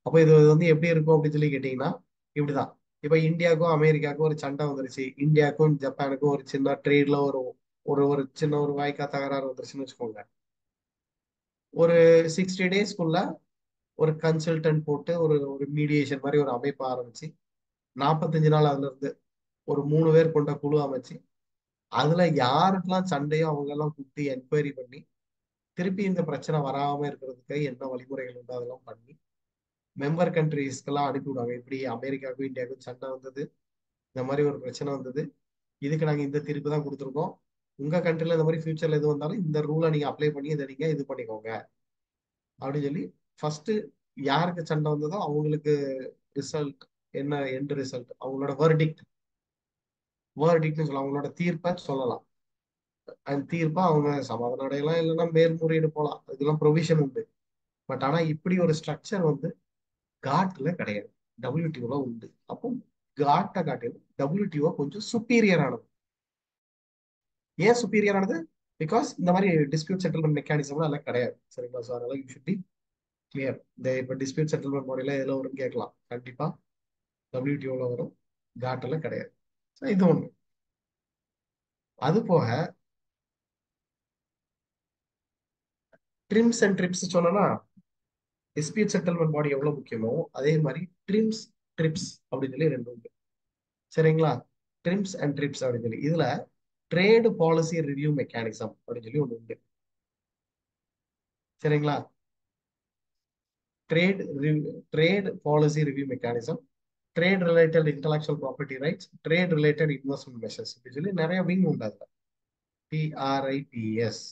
அப்ப இது வந்து எப்படி இருக்கும் அப்படின்னு சொல்லி கேட்டீங்கன்னா, இப்படிதான். இப்ப இந்தியாவுக்கும் அமெரிக்காவுக்கும் ஒரு சண்டை வந்துருச்சு, இந்தியாவுக்கும் ஜப்பானுக்கும் ஒரு சின்ன ட்ரேட்ல ஒரு ஒரு ஒரு சின்ன ஒரு வாய்க்கா தகராறு வந்துருச்சுன்னு வச்சுக்கோங்க. ஒரு 60 டேஸ்க்குள்ள ஒரு கன்சல்டன்ட் போட்டு ஒரு ஒரு மீடியேஷன் மாதிரி ஒரு அமைப்பு ஆரம்பிச்சு 45 நாள் அதுல இருந்து ஒரு 3 பேர் கொண்ட குழு அமைச்சு அதுல யாருக்கெல்லாம் சண்டையோ அவங்க எல்லாம் கூப்பிட்டு என்கொயரி பண்ணி திருப்பி இந்த பிரச்சனை வராம இருக்கிறதுக்கு என்ன வழிமுறைகள் உண்டு அதெல்லாம் பண்ணி மெம்பர் கண்ட்ரீஸ்க்கெல்லாம் அனுப்பி விடுவாங்க. இப்படி அமெரிக்காவுக்கும் இந்தியாவுக்கும் சண்டை வந்தது, இந்த மாதிரி ஒரு பிரச்சனை வந்தது, இதுக்கு நாங்க இந்த தீர்ப்பு தான் கொடுத்துருக்கோம், உங்க கண்ட்ரில இந்த மாதிரி ஃபியூச்சர்ல எது வந்தாலும் இந்த ரூலை நீங்க அப்ளை பண்ணி இதை நீங்க இது பண்ணிக்கோங்க அப்படின்னு சொல்லி ஃபர்ஸ்ட் யாருக்கு சண்டை வந்ததோ அவங்களுக்கு ரிசல்ட் என்ன, எண்ட் ரிசல்ட், அவங்களோட வேர்டிக்ட், வேர்டிக்ட்னு சொல்லலாம், அவங்களோட தீர்ப்பை சொல்லலாம். அந்த தீர்ப்பா அவங்க சமாதானம் அடையலாம், இல்லைன்னா மேல்முறையீடு போலாம், இதெல்லாம் ப்ரொவிஷன் உண்டு. பட் ஆனா இப்படி ஒரு ஸ்ட்ரக்சர் வந்து காட்ல கிடையாது, டபிள்யூடிஓல உண்டு. அப்போ காட்டை காட்டிலும் டபிள்யூடிஓ கொஞ்சம் சுப்பீரியர் ஆனது. ஏன் சுப்பீரியர் ஆனது? பிகாஸ் இந்த மாதிரி டிஸ்பியூட் செட்டில்மெண்ட் மெக்கானிசம் எல்லாம் கிடையாது. சரிங்களா? ஸோ அதனால யூ ஷுட் பி கிளியர். இந்த இப்போ டிஸ்பியூட் செட்டில்மெண்ட் மாடல எதுல வரும்னு கேட்கலாம், கண்டிப்பா டபிள்யூடிஓல வரும், காட்டில் கிடையாது. ஸோ இது ஒண்ணு. அது போக ட்ரிம்ஸ் அண்ட் ட்ரிப்ஸ் சொன்னா, டிஸ்பியூட் செட்டில்மெண்ட் பாடி எவ்வளவு முக்கியமோ அதே மாதிரி ட்ரிம்ஸ் ட்ரிப்ஸ் அப்படின்னு சொல்லி ரெண்டு உண்டு. சரிங்களா? ட்ரிம்ஸ் அண்ட் ட்ரிப்ஸ் அப்படின்னு சொல்லி இதுல ட்ரேடு பாலிசி ரிவ்யூ மெக்கானிசம் அப்படின்னு சொல்லி ஒன்று உண்டு. சரிங்களா? Trade trade policy review mechanism, trade related intellectual property rights, trade related investment measures அப்படின்னு சொல்லி நிறைய விங் உண்டு அதுல. TRIPS,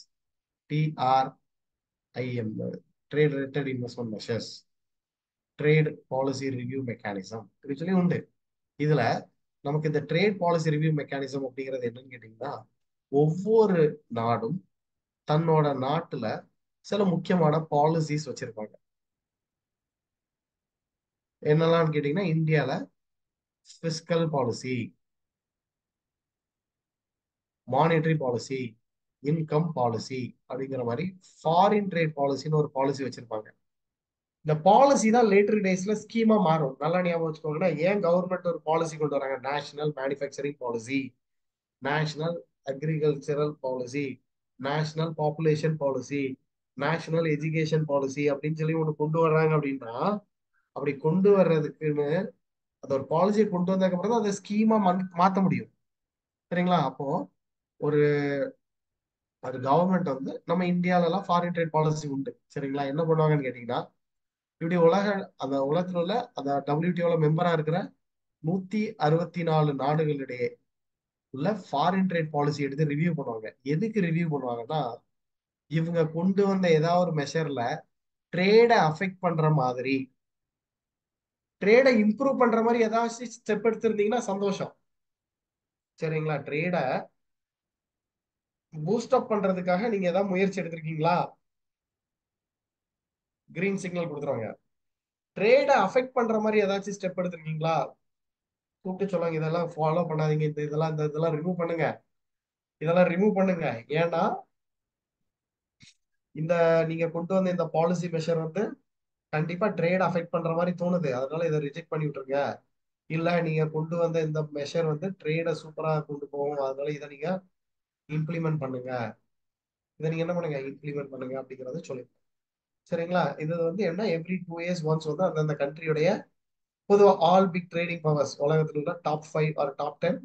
TRIM, trade related investment measures, trade policy review mechanism அப்படின்னு சொல்லி உண்டு. இதுல நமக்கு இந்த ட்ரேட் பாலிசி ரிவ்யூ மெக்கானிசம் அப்படிங்கிறது என்னன்னு கேட்டீங்கன்னா, ஒவ்வொரு நாடும் தன்னோட நாட்டுல சில முக்கியமான பாலிசிஸ் வச்சிருப்பாங்க. என்னெல்லாம் கேட்டீங்கன்னா, இந்தியால fiscal policy, monetary policy, income policy அப்படிங்கிற மாதிரி ஃபாரின் ட்ரேட் பாலிசின்னு ஒரு பாலிசி வச்சிருப்பாங்க. இந்த பாலிசி தான் லேட்டர் டேஸ்ல ஸ்கீமா மாறும். நல்லா ஞாபகம் வச்சுக்கோங்கன்னா, ஏன் கவர்மெண்ட் ஒரு பாலிசி கொண்டு வராங்க, national manufacturing policy, national agricultural policy, national population policy, national education policy அப்படின்னு சொல்லி ஒண்ணு கொண்டு வர்றாங்க அப்படின்னா, அப்படி கொண்டு வர்றதுக்குன்னு அந்த ஒரு பாலிசியை கொண்டு வந்ததுக்கு அப்புறம் தான் அதை ஸ்கீமா மாத்த முடியும். சரிங்களா? அப்போ ஒரு அது கவர்மெண்ட் வந்து நம்ம இந்தியால எல்லாம் ஃபாரின் ட்ரேட் பாலிசி உண்டு. சரிங்களா? என்ன பண்ணுவாங்கன்னு கேட்டீங்கன்னா, இப்படி அந்த உலகத்துல உள்ள அந்த டபிள்யூடிஓல மெம்பரா இருக்கிற 164 நாடுகளிடையே உள்ள ஃபாரின் ட்ரேட் பாலிசி எடுத்து ரிவ்யூ பண்ணுவாங்க. எதுக்கு ரிவ்யூ பண்ணுவாங்கன்னா, இவங்க கொண்டு வந்த ஏதாவது ஒரு மெஷர்ல ட்ரேடை அஃபெக்ட் பண்ற மாதிரி, ட்ரேடை இம்ப்ரூவ் பண்ற மாதிரி ஏதாவது ஸ்டெப் எடுத்திருந்தீங்கன்னா சந்தோஷம். சரிங்களா? ட்ரேடை பூஸ்ட் அப் பண்றதுக்காக நீங்க ஏதாவது முயற்சி எடுத்திருக்கீங்களா, கிரீன் சிக்னல் கொடுத்துருவாங்க. ட்ரேடை அஃபெக்ட் பண்ற மாதிரி ஏதாச்சும் ஸ்டெப் எடுத்திருக்கீங்களா, கூப்பிட்டு சொல்லுவாங்க இதெல்லாம் ஃபாலோ பண்ணாதீங்க, இந்த இதெல்லாம் ரிமூவ் பண்ணுங்க, இதெல்லாம் ரிமூவ் பண்ணுங்க. ஏன்னா இந்த நீங்க கொண்டு வந்த இந்த பாலிசி மெஷர் வந்து கண்டிப்பா ட்ரேட் அஃபெக்ட் பண்ற மாதிரி தோணுது, அதனால இதை ரிஜெக்ட் பண்ணி விட்டுருங்க. இல்ல நீங்க கொண்டு வந்த இந்த மெஷர் வந்து ட்ரேட சூப்பரா கொண்டு போகும், அதனால இதை நீங்க இம்ப்ளிமெண்ட் பண்ணுங்க, இதை நீங்க என்ன பண்ணுங்க, இம்ப்ளிமெண்ட் பண்ணுங்க அப்படிங்கறத சொல்லி. சரிங்களா? இது வந்து என்ன, எவ்ரி 2 இயர்ஸ் ஒன்ஸ் வந்து அந்தந்த கண்ட்ரியுடைய பொதுவா ஆல் பிக் ட்ரேடிங் பவர்ஸ், உலகத்தில் உள்ள டாப் 5 ஆர் டாப் 10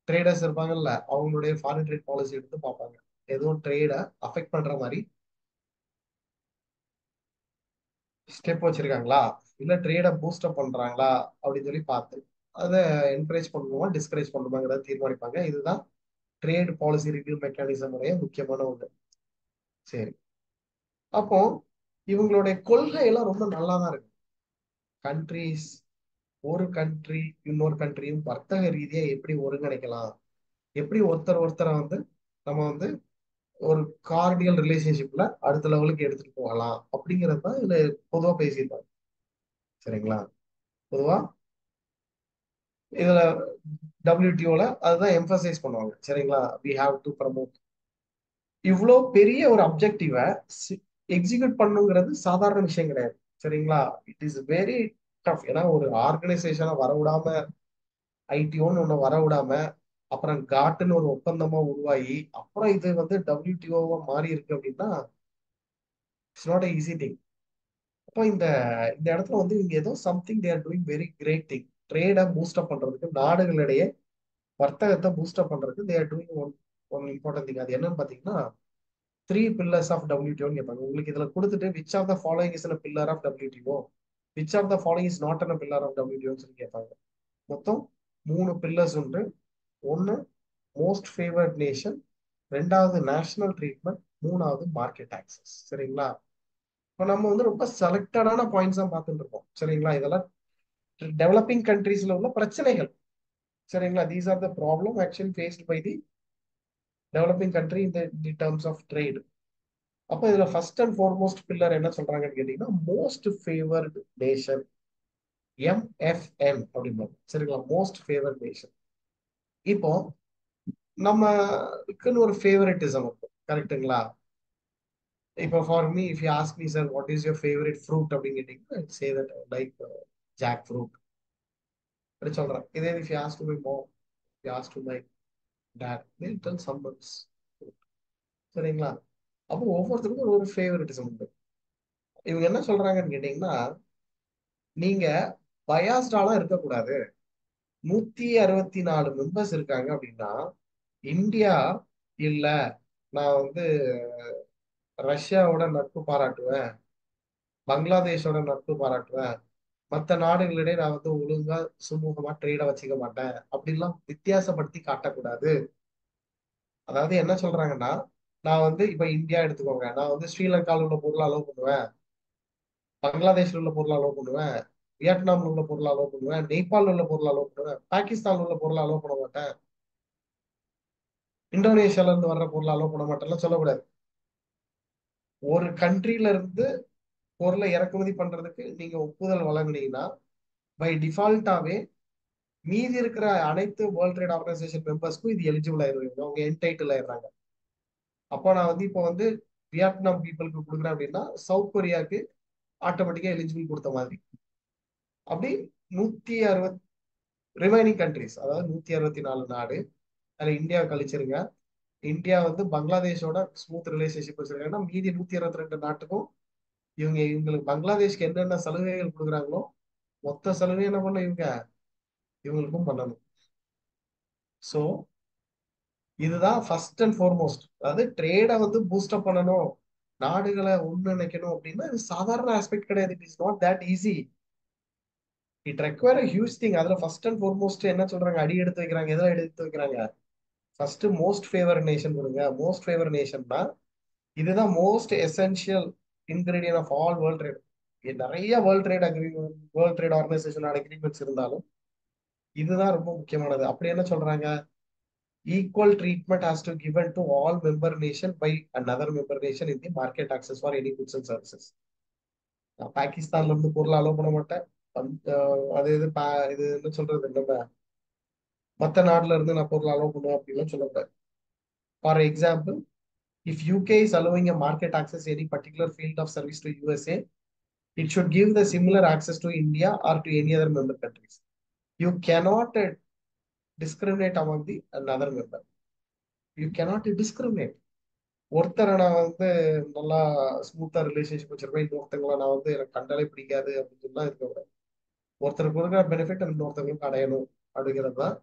ட்ரேடர்ஸ் இருப்பாங்கல்ல, அவங்களுடைய ஃபாரின் ட்ரேட் பாலிசி எடுத்து பார்ப்பாங்க. எதுவும் ட்ரேட அஃபெக்ட் பண்ற மாதிரி ஸ்டெப் வச்சிருக்காங்களா, இல்ல ட்ரேட பூஸ்ட் அப் பண்றாங்களா அப்படின்னு சொல்லி பார்த்து அதை என்கரேஜ் பண்ணுவோமா டிஸ்கரேஜ் பண்ணுவாங்கிறத தீர்மானிப்பாங்க. இதுதான் ட்ரேட் பாலிசி ரிவ்யூ மெக்கானிசம் உடைய முக்கியமான ஒன்று. சரி, அப்போ இவங்களுடைய கொள்கை எல்லாம் ரொம்ப நல்லா தான் இருக்கு. கண்ட்ரிஸ், ஒரு கண்ட்ரி இன்னொரு கண்ட்ரியும் வர்த்தக ரீதியா எப்படி ஒருங்கிணைக்கலாம், எப்படி ஒருத்தர் ஒருத்தரை வந்து நம்ம வந்து ஒரு கார்டியல் ரிலேஷன்ஷிப்ல அடுத்த லெவலுக்கு எடுத்துட்டு போகலாம் அப்படிங்கிறது தான் இதுல பொதுவா பேசியிருப்பாங்க. சரிங்களா? பொதுவா இதுல WTOல அதுதான் எம்பசைஸ் பண்ணுவாங்க. சரிங்களா? We have to promote. இவ்வளோ பெரிய ஒரு அப்ஜெக்டிவை எக்ஸிக்யூட் பண்ணுங்கிறது சாதாரண விஷயம் கிடையாது. சரிங்களா? It is very tough. ஏன்னா ஒரு ஆர்கனைசேஷனை வரவிடாம, ஐடிஓன்னு ஒண்ணு வரவிடாம, அப்புறம் காட்டுன்னு ஒரு ஒப்பந்தமா உருவாகி, அப்புறம் இது வந்து WTO மாறி இருக்கு அப்படின்னா இட்ஸ் நாட் ஈஸி திங். அப்போ இந்த இந்த இடத்துல வந்து இவங்க ஏதோ something they are doing very great thing. ட்ரேடை பூஸ்ட் அப் பண்றதுக்கு, நாடுகளிடையே வர்த்தகத்தை பூஸ்ட் அப் பண்றதுக்கு they are doing one one important thing. அது என்னன்னு பாத்தீங்கன்னா, 3 pillars ஆஃப் WTOன்னு கேட்பாங்க. உங்களுக்கு இதுல கொடுத்துட்டு which of the following is pillar of WTO, which of the following is not a pillar of WTO சொல்லி கேட்பாங்க. மொத்தம் 3 pillars உண்டு. ஒன்னு மோஸ்ட் ஃபேவர்ட் நேஷன், ரெண்டாவது நேஷனல் ட்ரீட்மெண்ட், மூணாவது மார்க்கெட் ஆக்சஸ். சரிங்களா? இப்போ நம்ம வந்து ரொம்ப செலக்டடான பாயிண்ட்ஸ் தான் பார்த்துட்டு இருக்கோம். சரிங்களா? இதெல்லாம் டெவலப்பிங் கண்ட்ரீஸ்ல உள்ள பிரச்சனைகள். சரிங்களா? These are the problem actually faced by the developing country in the terms of trade. அப்போ இதுல ஃபர்ஸ்ட் அண்ட் ஃபார்மோஸ்ட் பில்லர் என்ன சொல்றாங்கன்னு கேட்டீங்கன்னா, மோஸ்ட் ஃபேவர்டு நேஷன், MFN அப்படிம்பாங்க. சரிங்களா? Most favoured nation. இப்போ நம்மக்குன்னு ஒரு ஃபேவரட்டிசம் இருக்கும். கரெக்ட்டுங்களா? இப்போ for me if you ask me sir what is your favourite fruit அப்படின்னு கேட்டீங்கன்னா, say that like jackfruit அப்படி சொல்றேன். இதே if you ask to my mom, you ask to my dad, they tell summons. சரிங்களா? அப்போ ஒவ்வொருத்தருக்கும் ஒரு favouritism உண்டு. இவங்க என்ன சொல்றாங்கன்னு கேட்டீங்கன்னா, நீங்க பயாஸ்டாலாம் இருக்கக்கூடாது. 164 மெம்பர்ஸ் இருக்காங்க அப்படின்னா, இந்தியா இல்ல நான் வந்து ரஷ்யாவோட நட்பு பாராட்டுவேன், பங்களாதேஷோட நட்பு பாராட்டுவேன், மற்ற நாடுகளிடையே நான் வந்து ஒழுங்கா சுமூகமா ட்ரேட வச்சுக்க மாட்டேன் அப்படிலாம் வித்தியாசப்படுத்தி காட்டக்கூடாது. அதாவது என்ன சொல்றாங்கன்னா, நான் வந்து இப்ப இந்தியா எடுத்துக்கோங்க, நான் வந்து ஸ்ரீலங்கால உள்ள பொருளை அலோவ் பண்ணுவேன், பங்களாதேஷ்ல உள்ள பொருளை அலோவ் பண்ணுவேன், வியட்நாம்ல உள்ள பொருளை அலோவ் பண்ணுவேன், நேபாள் உள்ள பொருளை அலோவ் பண்ணுவேன், பாகிஸ்தான் உள்ள பொருளை அலோவ் பண்ண மாட்டேன், இந்தோனேஷியால இருந்து வர்ற பொருளை அலோவ் பண்ண மாட்டேன்லாம் சொல்லக்கூடாது. ஒரு கண்ட்ரில இருந்து பொருளை இறக்குமதி பண்றதுக்கு நீங்க ஒப்புதல் வழங்குனீங்கன்னா, பை டிஃபால்ட்டாவே மீதி இருக்கிற அனைத்து வேர்ல்ட் ட்ரேட் ஆர்கனைசேஷன் மெம்பர்ஸ்க்கும் இது எலிஜிபிள் ஆயிருவாங்க, அவங்க என்டைட்டில் ஆயிடுறாங்க. அப்போ நான் வந்து இப்போ வந்து வியட்நாம் பீப்புளுக்கு கொடுக்குறேன் அப்படின்னா, சவுத் கொரியாவுக்கு ஆட்டோமேட்டிக்கா எலிஜிபிள் கொடுத்த மாதிரி. அப்படி 160 ரிமைனிங் கண்ட்ரிஸ், அதாவது 164 நாடு, அதுல இந்தியா கழிச்சிருங்க. இந்தியா வந்து பங்களாதேஷோட ஸ்மூத் ரிலேஷன்ஷிப் வச்சிருக்காங்கன்னா, மீதி 122 நாட்டுக்கும் இவங்களுக்கு பங்களாதேஷ்க்கு என்னென்ன சலுகைகள் கொடுக்குறாங்களோ மொத்த சலுகை என்ன பண்ண இவங்களுக்கும் பண்ணணும். சோ இதுதான் ஃபர்ஸ்ட் அண்ட் ஃபார்மோஸ்ட். அதாவது ட்ரேடை வந்து பூஸ்டப் பண்ணணும், நாடுகளை ஒன்றிணைக்கணும் அப்படின்னா இது சாதாரண ஆஸ்பெக்ட் கிடையாது. It is not that easy. It require a huge thing. அதுல ஃபர்ஸ்ட் அண்ட் ஃபார்மோஸ்ட் என்ன சொல்றாங்க, அடி எடுத்து வைக்கிறாங்க. எதெல்லாம் எடுத்து வைக்கிறாங்க? ஃபர்ஸ்ட் மோஸ்ட் ஃபேவர் நேஷன் கொடுங்க. மோஸ்ட் ஃபேவர் நேஷன்னா இதுதான் most essential ingredient of all world trade. நிறைய world trade agreement, world trade ஆர்கனைசேஷனோட அக்ரிமெண்ட்ஸ் இருந்தாலும் இதுதான் ரொம்ப முக்கியமானது. அப்படி என்ன சொல்றாங்க? Equal treatment has to given to all member nation by another member nation in the market access for any goods and services. நான் பாகிஸ்தான்ல இருந்து பொருள் அலோவ் பண்ண மாட்டேன். அது இது என்ன சொல்றது, நம்ம மத்த நாட்டுல இருந்து நான் பொருள் அலோவ் பண்ணுவேன் அப்படின்லாம் சொல்லக்கூடாது. For example, if UK is allowing a market access any particular field of service to USA, it should give the similar access to India or to any other member countries. You cannot discriminate among the another member. You cannot discriminate. ஒருத்தரை நான் வந்து நல்லா ஸ்மூத்தா relationship வச்சிருப்பேன், இன்னொருத்தங்களை நான் வந்து எனக்கு கண்டாலே பிடிக்காது அப்படின்னு சொல்லலாம் இருக்க கூடாது. ஒருத்தருக்கு கொடுக்குற பெனிஃபிட் இன்னொருத்தவங்களுக்கு அடையணும் அப்படிங்கிறது தான்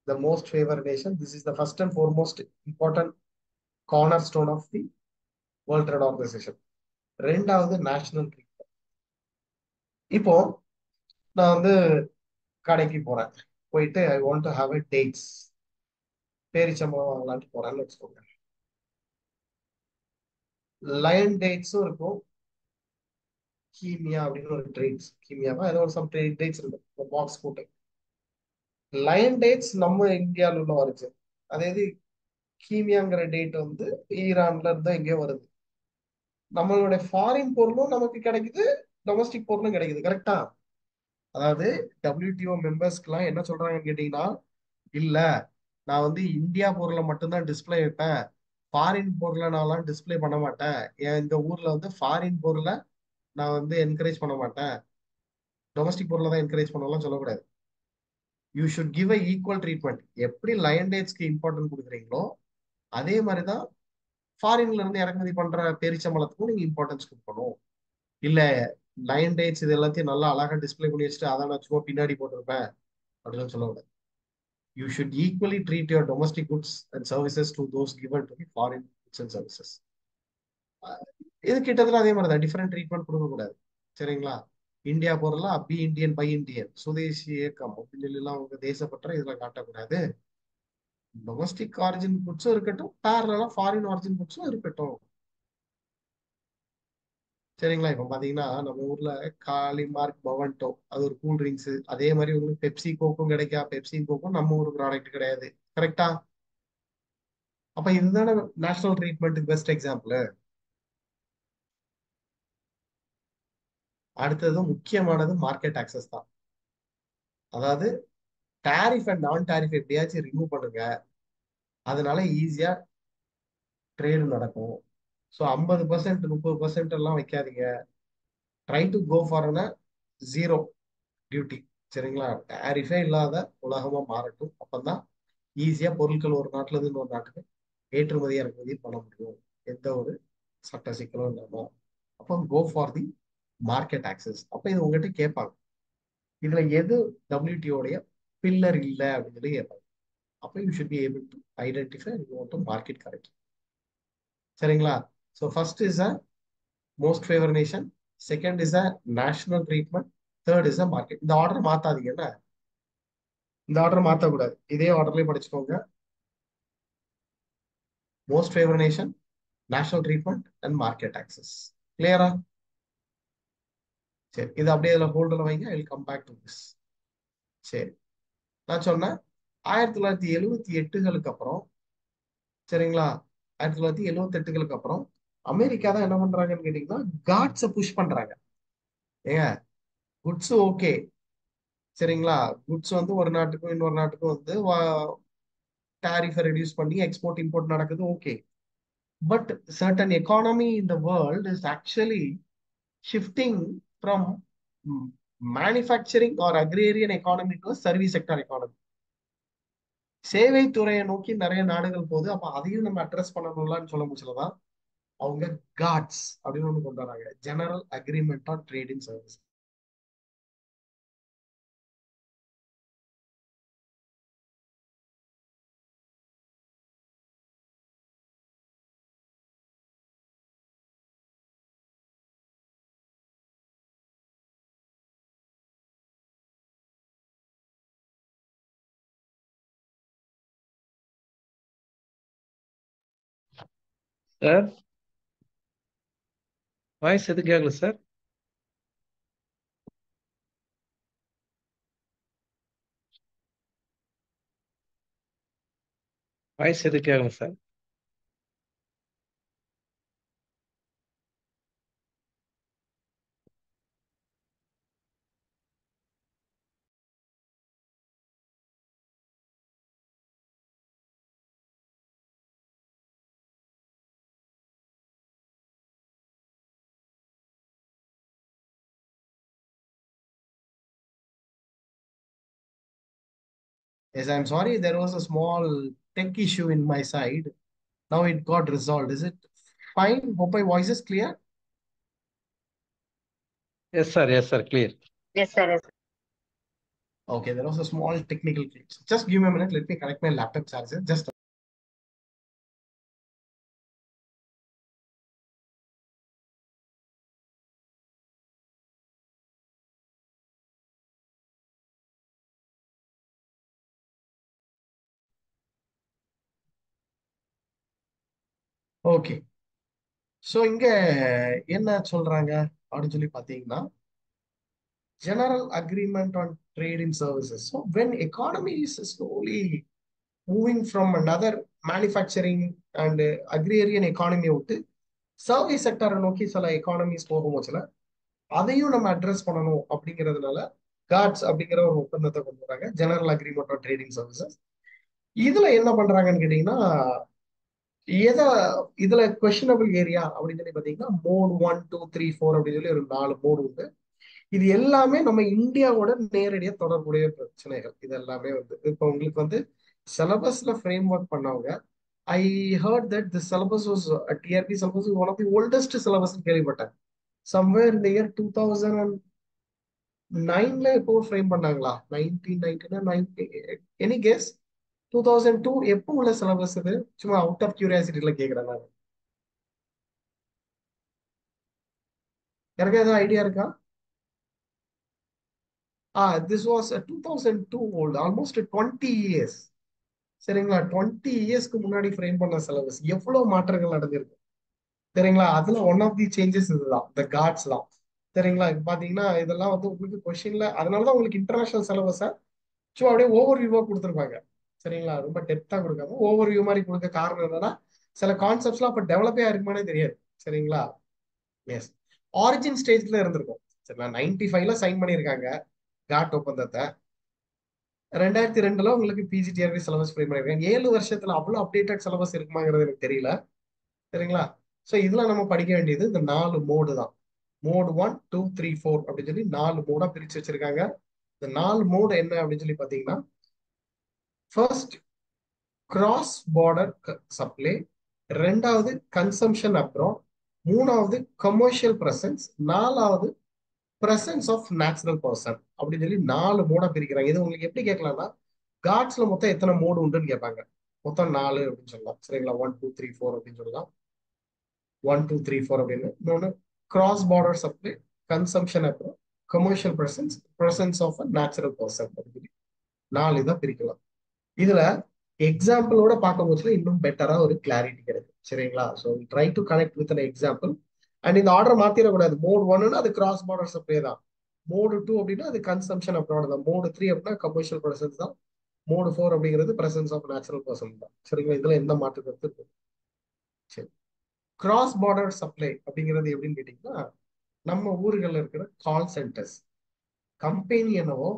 the most favored nation. This is the first and foremost important cornerstone of the World Trade Organization. ரெண்டாவது நேஷனல் ட்ரீட். இப்போ நான் வந்து கடைக்கு போறேன், போயிட்டு I want to have a dates, பேரிச்சம்பழம் வாங்கலான்ட்டு போறேன்னு வச்சுக்கோங்க. லயன் டேட்ஸும் இருக்கும், கீமியா அப்படின்னு ஒரு ட்ரேட்ஸ், கீமியாவா ஏதோ ஒரு சம் டேட்ஸ் இருக்கும் பாக்ஸ் போட்டு. லயன் டேட்ஸ் நம்ம இந்தியாவில் உள்ள வருது, அதே இது கீமியாங்கிற டேட் வந்து ஈரான்ல இருந்து எங்கேயோ வருது. நம்மளுடைய ஃபாரின் பொருளும் நமக்கு கிடைக்குது, டொமஸ்டிக் பொருளும் கிடைக்குது, கரெக்டா? அதாவது WTO மெம்பர்ஸ்க்குலாம் என்ன சொல்றாங்கன்னு கேட்டீங்கன்னா, இல்ல நான் வந்து இந்தியா பொருளை மட்டும்தான் டிஸ்ப்ளே வைப்பேன், ஃபாரின் பொருளை நான்லாம் டிஸ்ப்ளே பண்ண மாட்டேன், என் இந்த ஊர்ல வந்து ஃபாரின் பொருளை நான் வந்து என்கரேஜ் பண்ண மாட்டேன், டொமஸ்டிக் பொருளை தான் என்கரேஜ் பண்ணலாம் சொல்லக்கூடாது. You should give a equal treatment. எப்படி லயன் டேட்ஸ்க்கு இம்பார்ட்டன்ட் கொடுக்குறீங்களோ அதே மாதிரி தான் ஃபாரின்ல இருந்து இறக்குமதி பண்ற பேரிச்சம்பழத்துக்கும் நீங்க இம்பார்ட்டன்ஸ் கொடுக்கணும். இல்ல லயன் டேட்ஸ் இது எல்லாத்தையும் நல்லா அழகா டிஸ்ப்ளே பண்ணி வச்சுட்டு அதை நான் சும்மா பின்னாடி போட்டிருப்பேன் அப்படின்னு சொல்லக்கூடாது. You should equally treat your domestic goods and services to those given to the foreign goods and services. இது கிட்டத்தட்ட அதே மாதிரி தான், டிஃபரெண்ட் ட்ரீட்மெண்ட் கொடுக்க கூடாது. சரிங்களா? இந்தியா பொருளா பி இந்தியன் பை இந்தியன், சுதேசி இயக்கம் அப்படின்னு சொல்லி எல்லாம் உங்க தேசப்பற்ற இதுல காட்டக்கூடாது. டொமஸ்டிக் ஆரிஜின் குட்ஸும் இருக்கட்டும், பேரலா ஃபாரின் ஆரிஜின் குட்ஸும் இருக்கட்டும். சரிங்களா? இப்ப பாத்தீங்கன்னா நம்ம ஊர்ல காலிமார்க் பவன்டோ அது ஒரு கூல் ட்ரிங்க்ஸ், அதே மாதிரி உங்களுக்கு பெப்சி கோக்கும் கிடைக்கா, பெப்சி கோக்கும் நம்ம ஊர் ப்ராடக்ட் கிடையாது, கரெக்டா? அப்ப இதுதானே நேஷனல் ட்ரீட்மெண்ட்டுக்கு பெஸ்ட் எக்ஸாம்பிள். அடுத்தது முக்கியமானது மார்க்கெட் ஆக்சஸ் தான். அதாவது டாரிஃப் அண்ட் நான் டாரிஃப் எப்படியாச்சும் ரிமூவ் பண்ணுங்க, அதனால ஈஸியா ட்ரேடு நடக்கும். ஸோ 50% 30% எல்லாம் வைக்காதீங்க. Try to go for zero duty. சரிங்களா? டாரிஃபே இல்லாத உலகமா மாறட்டும், அப்பதான் ஈஸியா பொருட்கள் ஒரு நாட்டுல இருந்து இன்னொரு நாட்டுக்கு ஏற்றுமதி இறக்குமதி பண்ண முடியும், எந்த ஒரு சட்ட சிக்கலும் இல்லாம. அப்போ go for the market access. அப்ப இது உங்ககிட்ட கேட்பாங்க, இதுல எது WTO-உடைய பில்லர் இல்லை அப்படின்னு சொல்லி கேட்பாங்க. அப்போ you should be able to identify you want to market correct. சரிங்களா? So first is a most favour nation, second is a national treatment, third is a market. இந்த ஆர்டர் மாத்தாதீங்க என்ன, இந்த ஆர்டர் மாத்தக்கூடாது, இதே ஆர்டர்லயே படிச்சுக்கோங்க. Most favour nation, national treatment and market access. கிளியரா? சரி, இது அப்படியே இதுல ஹோல்டர்ல வைங்க, I will come back to this. சரி, நான் சொன்னேன் 1978களுக்கு அப்புறம், சரிங்களா, 1978களுக்கு அப்புறம் அமெரிக்கா தான் என்ன பண்றாங்கன்னு கேட்டீங்கன்னா காட்ஸ புஷ் பண்றாங்க. ஏங்க, குட்ஸ் ஓகே, சரிங்களா, குட்ஸ் வந்து ஒரு நாட்டுக்கும் இன்னொரு நாட்டுக்கும் வந்து டாரிஃபை ரெடியூஸ் பண்ணி எக்ஸ்போர்ட் இம்போர்ட் நடக்குது, okay. But certain economy in the world is actually shifting from manufacturing R agrarian economy to service sector economy. சேவை துறையை நோக்கி நிறைய நாடுகள் போகுது. அப்ப அதையும் நம்ம அட்ரஸ் பண்ணணும்லான்னு சொல்ல முடிச்சலதான் அவங்க காட்ஸ் அப்படின்னு ஒண்ணு கொண்டு வராங்க, general agreement on trading service. Sir voice எது கேட்கல சார். வாய்ஸ் எது கேட்கல sir. Yes, I'm sorry, there was a small tech issue in my side. Now it got resolved. Is it Fine. Hope my voice is clear. Yes, sir. Yes, sir. Clear. Yes, sir. Yes. Okay, there was a small technical glitch. Just give me a minute. Let me connect my laptop charger. Just okay. So இங்க என்ன சொல்றாங்க அப்படின்னு சொல்லி பாத்தீங்கன்னா general agreement on trade in services. So when economy is slowly moving from another manufacturing and agrarian economy விட்டு service செக்டரை நோக்கி சில economies போகும்போதுல அதையும் நம்ம அட்ரஸ் பண்ணணும் அப்படிங்கிறதுனால காட்ஸ் அப்படிங்கிற ஒரு ஒப்பந்தத்தை கொண்டு வராங்க, general agreement on trading services. இதுல என்ன பண்றாங்கன்னு கேட்டீங்கன்னா எதை இதுல கொஸ்டினபிள் ஏரியா அப்படின்னு சொல்லி பாத்தீங்கன்னா மோட் 1 2 3 4 அப்படின்னு சொல்லி ஒரு 4 மோடு உண்டு. இது எல்லாமே நம்ம இந்தியாவோட நேரடியா தொடர்புடைய பிரச்சனைகள். இது எல்லாமே வந்து இப்ப உங்களுக்கு வந்து சிலபஸ்ல ஃப்ரேம் ஒர்க் பண்ணவங்க I heard that the syllabus was TRB syllabus one of the oldest syllabus கேள்விப்பட்டேன். சம்வேர் இந்த இயர் 2009ல எப்போ ஃப்ரேம் பண்ணாங்களா, 1990 எனி கெஸ்? 2002 எப்போ உள்ள சிலபஸ் இது? சும்மா அவுட் ஆஃப் கியூரியாசிட்டில கேக்குறேன் நான். எனக்கு ஏதாவது ஐடியா இருக்கா? This was 2002 old, almost 20 years. சரிங்களா, 20 இயர்ஸ்க்கு முன்னாடி ஃப்ரேம் பண்ண சிலபஸ் எவ்வளவு மாற்றங்கள் நடந்திருக்கு சரிங்களா. அதுல ஒன் ஆஃப் தி சேஞ்சஸ் இதுதான், இந்த காட்ஸ்லாம். சரிங்களா, இது பாத்தீங்கன்னா இதெல்லாம் வந்து உங்களுக்கு கொஸ்டின்ல, அதனாலதான் உங்களுக்கு இன்டர்நேஷனல் சிலபஸை சும்மா அப்படியே ஓவர் வியூவா கொடுத்துருப்பாங்க. சரிங்களா, ரொம்ப டெப்தா கொடுக்காம ஓவர் வியூ மாதிரி கொடுக்க காரணம் என்னன்னா சில கான்செப்ட்ஸ்லாம் அப்ப டெவலப்பே ஆயிருக்குமானே தெரியாது. சரிங்களா. எஸ், ஆரிஜின் ஸ்டேஜ்ல இருந்திருக்கும். சரிங்களா, 95ல சைன் பண்ணியிருக்காங்க காட் ஒப்பந்தத்தை. 2002ல உங்களுக்கு பிஜிடிஆர்பி சிலபஸ் ஃப்ரேம் பண்ணிருக்காங்க. 7 வருஷத்துல அவ்வளவு அப்டேட்டட் சிலபஸ் இருக்குமாங்கிறது எனக்கு தெரியல. சரிங்களா. சோ இதுல நம்ம படிக்க வேண்டியது இந்த 4 மோடு தான். மோடு 1 2 3 4 அப்படின்னு சொல்லி 4 மோடா பிரிச்சு வச்சிருக்காங்க. இந்த 4 மோடு என்ன அப்படின்னு சொல்லி பாத்தீங்கன்னா, ஃபர்ஸ்ட் கிராஸ் பார்டர் சப்ளை, ரெண்டாவது கன்சம்ஷன் அப்ராட், மூணாவது கமர்ஷியல் பிரசன்ஸ், நாலாவது பிரசன்ஸ் ஆஃப் நேச்சுரல் பர்சன் அப்படின்னு சொல்லி 4 மோடா பிரிக்கிறாங்க. இது உங்களுக்கு எப்படி கேட்கலாம்னா, காட்ஸ்ல மொத்தம் எத்தனை மோடு உண்டுன்னு கேட்பாங்க. மொத்தம் 4 அப்படின்னு சொல்லலாம். சரிங்களா, 1 2 3 4 அப்படின்னு சொல்லலாம். 1 2 3 4 அப்படின்னு. இன்னொன்னு cross border supply, consumption abroad, commercial presence, presence of a natural person அப்படின்னு சொல்லி 4 இதை பிரிக்கலாம். இதுல எக்ஸாம்பிளோட பார்க்கும் போதுல இன்னும் பெட்டரா ஒரு கிளாரிட்டி கிடைக்கும். சரிங்களா. So try to connect with an example. And இந்த ஆர்டர் மாத்திரக்கூடாது. மோட் 1 அது கிராஸ் பார்டர் சப்ளை தான். மோடு 2 அப்படின்னா அது கன்சம்ஷன் அப்ராட் தான். மோடு 3 அப்படின்னா கமர்ஷியல் பிரசன்ஸ் தான். மோடு 4 அப்படிங்கிறது பிரசன்ஸ் ஆஃப் நேச்சுரல் பர்சன் தான். சரிங்களா, இதுல எந்த மாற்று கருத்து இருக்கு? சரி, கிராஸ் பார்டர் சப்ளை அப்படிங்கிறது எப்படின்னு கேட்டீங்கன்னா, நம்ம ஊர்கள்ல இருக்கிற கால் சென்டர்ஸ் கம்பெனி என்னவோ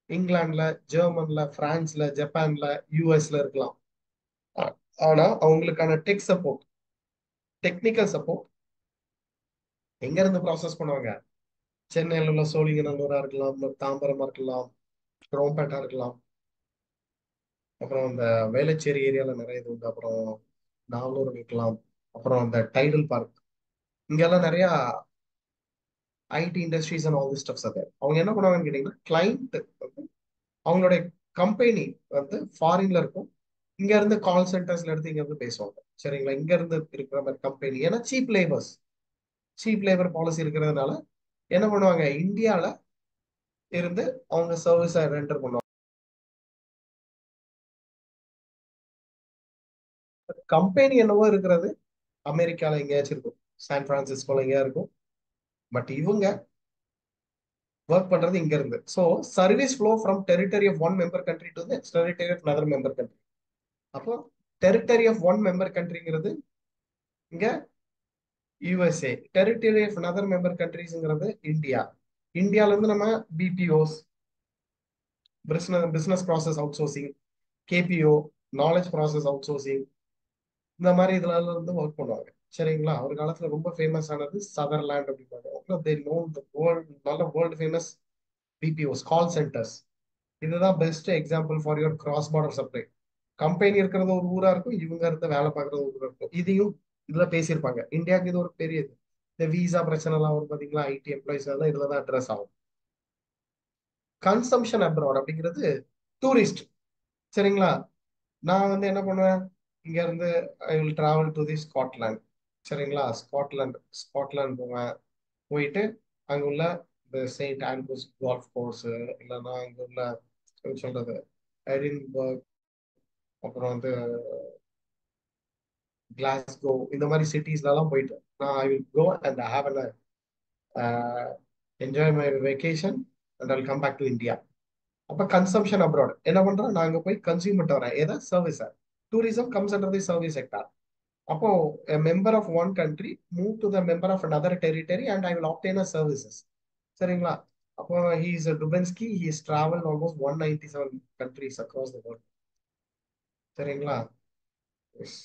இங்கிலாந்துல, ஜெர்மன்ல, பிரான்ஸ்ல, ஜப்பான்ல, யூஎஸ்ல இருக்கலாம். ஆனா அவங்களுக்கான டெக் சப்போர்ட், டெக்னிக்கல் சப்போர்ட் எங்க இருந்து ப்ராசஸ் பண்ணுவாங்க? சென்னையில உள்ள சோழிங்கநல்லூரா இருக்கலாம், தாம்பரமா இருக்கலாம், குரோம்பேட்டா இருக்கலாம், அப்புறம் இந்த வேளச்சேரி ஏரியால நிறைய இது உண்டு, அப்புறம் நாவலூர் இருக்கலாம், அப்புறம் இந்த டைடல் பார்க், இங்கெல்லாம் நிறைய IT industries and all the stuffs அது. அவங்க என்ன பண்ணுவாங்கன்னு கேட்டீங்கன்னா, கிளைண்ட் வந்து அவங்களுடைய கம்பெனி வந்து ஃபாரின்ல இருக்கும், இங்க இருந்து கால் சென்டர்ஸ்ல எடுத்து இங்க இருந்து பேசுவாங்க. சரிங்களா, இங்க இருந்து இருக்கிற மாதிரி கம்பெனி, ஏன்னா சீப் லேபர் பாலிசி இருக்கிறதுனால என்ன பண்ணுவாங்க, இந்தியால இருந்து அவங்க சர்வீஸை ரெண்டர் பண்ணுவாங்க. கம்பெனி என்னவோ இருக்கிறது அமெரிக்கால எங்கேயாச்சும் இருக்கும், சான் பிரான்சிஸ்கோல எங்கேயா இருக்கும். பட் இவங்க ஒர்க் பண்றது இங்க இருந்து. So service flow from territory of one member country to the territory of another member country. அப்போ டெரிட்டரி ஆஃப் ஒன் மெம்பர் கண்ட்ரிங்கிறது இங்க USA, territory of another member கண்ட்ரிஸ்ங்கிறது இந்தியா. இந்தியால இருந்து நம்ம BPOs, business process outsourcing, KPO, knowledge process outsourcing, இந்த மாதிரி இதுல இருந்து ஒர்க் பண்ணுவாங்க. சரிங்களா, ஒரு காலத்துல ரொம்ப ஃபேமஸ் ஆனது சதர்லேண்ட் அப்படிம்பாங்க. they know the world, நல்ல வேர்ல்டு ஃபேமஸ் பிபிஓஸ், கால் சென்டர்ஸ். இதுதான் best example for your cross border supply. Company இருக்கிறது ஒரு ஊரா இருக்கும், இவங்க இருந்து வேலை பார்க்கறது ஒரு ஊரா இருக்கும். இதையும் இதுல பேசியிருப்பாங்க. இந்தியாவுக்கு இது ஒரு பெரிய இது. இந்த விசா பிரச்சனை எல்லாம் வரும் பாத்தீங்களா, ஐடி எம்ப்ளாயிஸ் எல்லாம் இதுலதான் அட்ரஸ் ஆகும். கன்சம்ஷன் அப்ராட் அப்படிங்கிறது டூரிஸ்ட். சரிங்களா? நான் வந்து என்ன பண்ணுவேன், இங்க இருந்து ஐ will travel to the Scotland. சரிங்களா? ஸ்காட்லாந்து போவேன். போயிட்டு அங்க உள்ள இந்த செயின்ட் ஆண்ட்ரூஸ் கால்ஃப் கோர்ஸ், இல்லைன்னா அங்க உள்ள எப்படி சொல்றது, எடின்பர்க், அப்புறம் வந்து கிளாஸ்கோ, இந்த மாதிரி சிட்டிஸ்ல எல்லாம் போயிட்டு நான் I will go and have an enjoy my vacation and I will come back to India. அப்ப கன்சம்ஷன் அப்ராட் என்ன பண்றோம், நாங்க போய் கன்சியூம் பண்ணிட்டு வரேன் எதை, service. Tourism comes under the service sector. அப்போ a member of one country move to the member of another territory and I will obtain a services. சரிங்களா? அப்போ he is a Dubinsky, he has traveled almost 197 countries across the world. சரிங்களா? Yes.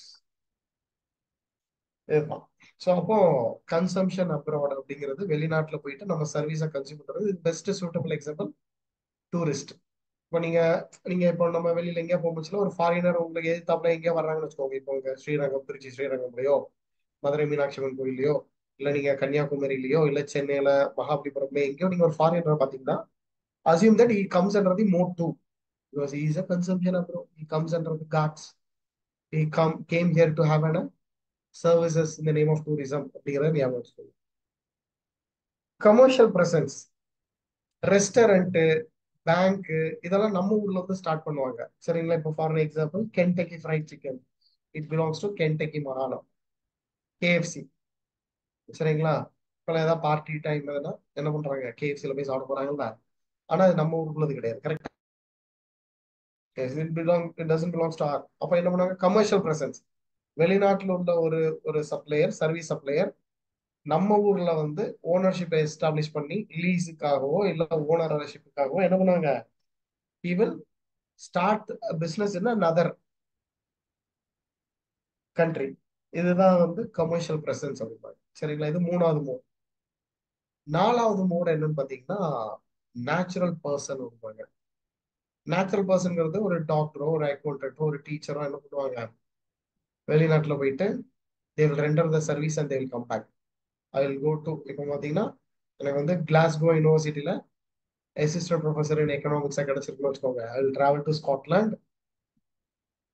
இதுதான். So அப்போ consumption abroad அப்படிங்கிறது வெளிநாட்டுல போயிட்டு நம்ம சர்வீஸை கன்சியூம் பண்றது. Best suitable example tourist. இப்போ நீங்க நீங்க இப்போ நம்ம வெளியில எங்கேயா போகும்போதுல ஒரு ஃபாரினர் உங்களுக்கு எதிர்த்தாப்புல எங்கேயா வர்றாங்கன்னு வச்சுக்கோங்க. இப்போ உங்க ஸ்ரீரங்கம், திருச்சி ஸ்ரீரங்கம்லையோ, மதுரை மீனாட்சி அம்மன் கோயிலையோ, இல்ல நீங்க கன்னியாகுமரியிலயோ, இல்ல சென்னையில மகாபலிபுரம்ல எங்கேயோ நீங்க ஒரு ஃபாரினர் பாத்தீங்கன்னா, assume that he comes under the mode 2 because he is a consumption bro. He comes under the guards. Came here to have a services in the name of tourism அப்படிங்கிறத ஞாபகம் வச்சுக்கோங்க. கமர்ஷியல் பிரசன்ஸ், ரெஸ்டாரண்ட், பேங்க், இதெல்லாம் நம்ம ஊர்ல வந்து start பண்ணுவாங்க. சரிங்களா? இப்போ for example Kentucky fried chicken, it belongs to Kentucky மகானம். கேஎஃப்சி. சரிங்களா? இப்போ ஏதாவது பார்ட்டி டைம் எதுனா என்ன பண்றாங்க, கேஎஃப்சில போய் சாப்பிட போறாங்கல்ல. ஆனா அது நம்ம ஊருக்கு உள்ளது கிடையாது. Correct? It doesn't belongs to our. அப்ப என்ன பண்ணாங்க, கமர்ஷியல் பிரசன்ஸ். வெளிநாட்டுல உள்ள ஒரு ஒரு சப்ளையர், சர்வீஸ் சப்ளையர் நம்ம ஊர்ல வந்து ஓனர்ஷிப்பை எஸ்டாப்ளிஷ் பண்ணி லீஸுக்காகவோ இல்ல ஓனர்ஷிப்புக்காகவோ என்ன பண்ணாங்க, he will start a business in another country. இதுதான் வந்து கமர்ஷியல் பிரசன்ஸ் அப்படிம்பாங்க. சரிங்களா? இது மூணாவது மோட். நாலாவது மோட் என்னன்னு பாத்தீங்கன்னா நேச்சுரல் பர்சன் இருப்பாங்க. நேச்சுரல் பர்சன்ங்கிறது ஒரு டாக்டரோ, ஒரு அக்கௌண்டன்ட்டோ, ஒரு டீச்சரோ என்ன பண்ணுவாங்க, வெளிநாட்டுல போயிட்டு they will render the service and they will come back. I will go to, இப்போ பாத்தீங்கன்னா எனக்கு வந்து கிளாஸ்கோ யூனிவர்சிட்டியில அசிஸ்டன்ட் ப்ரொஃபஸர் இன் எக்கனாமிக்ஸா கிடைச்சிருக்குன்னு வச்சுக்கோங்க. I will travel to Scotland.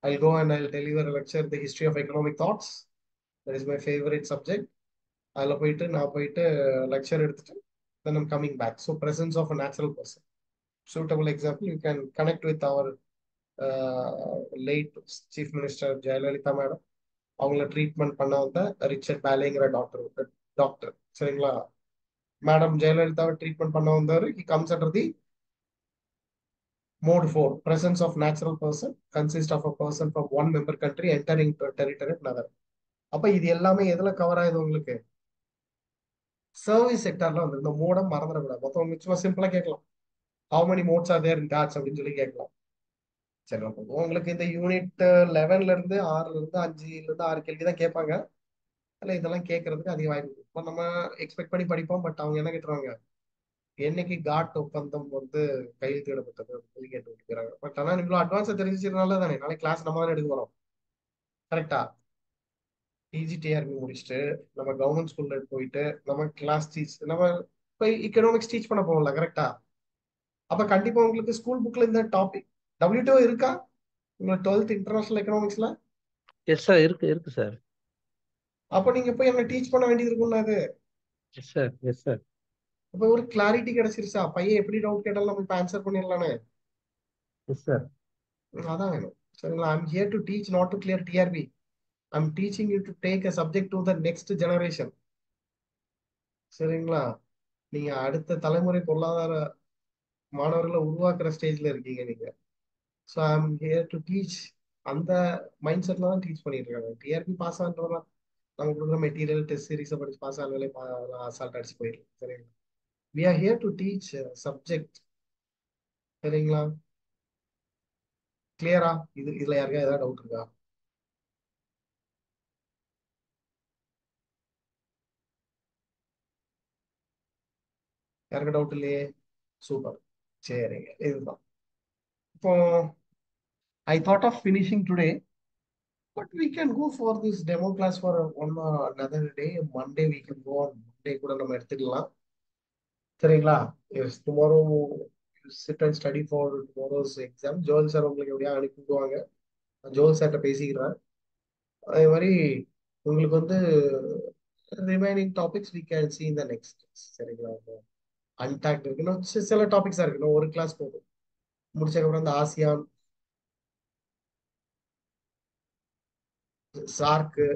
I will go and I will deliver lecture the history of economic thoughts. That is my favourite subject. அதில் போயிட்டு நான் போயிட்டு லெக்சர் எடுத்துட்டு then I'm coming back. So presence of a natural person. Suitable example, you can connect with our late Chief Minister Jayalalitha madam. அவங்கள treatment பண்ண வந்த Richard பேலேங்கிற doctor. சரிங்களா? Madam ஜெயலலிதாவை ட்ரீட்மெண்ட் பண்ண வந்தவர். he comes under the mode 4, presence of natural person consist of a person from one member country entering to a territory of another. அப்ப இது எல்லாமே எதுல கவர் ஆகுது உங்களுக்கு, சர்வீஸ் செக்டர்ல வந்து. இந்த மோட மறந்துடக்கூடாது. மொத்தம் சும்மா சிம்பிளா கேட்கலாம், how many modes are there in cards அப்படின்னு சொல்லி கேட்கலாம். சரி, உங்களுக்கு இந்த யூனிட் 11ல இருந்து 6ல இருந்து 5ல இருந்து 6 கேள்வி தான் கேட்பாங்க. இல்ல இதெல்லாம் கேட்கறதுக்கு அதிக வாய்ப்பு இருக்கு. இப்போ நம்ம எக்ஸ்பெக்ட் பண்ணி படிப்போம். பட் அவங்க என்ன கேட்டுருவாங்க, என்னைக்கு காட் ஒப்பந்தம் வந்து கையெழுத்திடப்பட்டது சொல்லி கேட்டு விட்டுக்கிறாங்க. பட் ஆனா இவ்வளவு அட்வான்ஸா தெரிஞ்சிருந்தால தானே நாளைக்கு கிளாஸ் நம்ம தானே எடுக்க போறோம். கரெக்டா? பிஜிடிஆர்பி முடிச்சுட்டு நம்ம கவர்மெண்ட் ஸ்கூல்ல போயிட்டு நம்ம கிளாஸ் டீச், நம்ம போய் எக்கனாமிக்ஸ் டீச் பண்ண போகல. கரெக்டா? அப்ப கண்டிப்பா உங்களுக்கு ஸ்கூல் புக்ல இந்த டாபிக் டபிள்யூடிஓ இருக்கா உங்களுக்கு 12th இன்டர்நேஷனல் எக்கனாமிக்ஸ்ல? எஸ் சார், இருக்கு சார். அப்ப நீங்க போய் என்ன டீச் பண்ண வேண்டியது இருக்கும்ல அது. Yes sir, yes sir. அப்ப ஒரு கிளாரிட்டி கிடைச்சிருச்சா, பையன் எப்படி டவுட் கேட்டாலும் நம்ம இப்ப ஆன்சர் பண்ணிடலானே. Yes sir. அதான் வேணும். சரிங்களா? I'm here to teach, not to clear TRB. I'm teaching you to take a subject to the next generation. சரிங்களா? நீங்க அடுத்த தலைமுறை பொருளாதார மாணவர்களை உருவாக்குற ஸ்டேஜ்ல இருக்கீங்க நீங்க. So I'm here to teach. அந்த மைண்ட் செட்ல தான் டீச் பண்ணிட்டு இருக்காங்க. டிஆர்பி பாஸ் ஆகுறதா நம்ம கொடுக்குற மெட்டீரியல் டெஸ்ட் சீரிஸை படிச்சு பாஸ் ஆனாலே அசால்ட் அடிச்சு போயிடலாம். சரிங்களா? We are here to teach subject. சரிங்களா? கிளியரா? இதுல யாருக்கா ஏதாவது டவுட் இருக்கா? யாருக்கு டவுட் இல்லையே? சூப்பர். சரிங்க, இதுதான். இப்போ I thought of finishing today But we can go for this demo class for one another day. Monday we can go on. Monday கூட நம்ம எடுத்துக்கலாம். சரிங்களா? Yes, tomorrow you sit and study for tomorrow's exam. ஜோல் sir உங்களுக்கு எப்படியா அனுப்பிடுவாங்க. ஜோல் சார்ட்ட பேசிக்கிறேன். அதே மாதிரி உங்களுக்கு வந்து remaining topics we can see in the next class. சரிங்களா? அன்டாக்ட் இருக்கு. இன்னும் சில டாபிக்ஸ் இருக்கு. இன்னும் ஒரு கிளாஸ் போகும். முடிச்சதுக்கப்புறம் இந்த ஆசியான், சார்க்கு,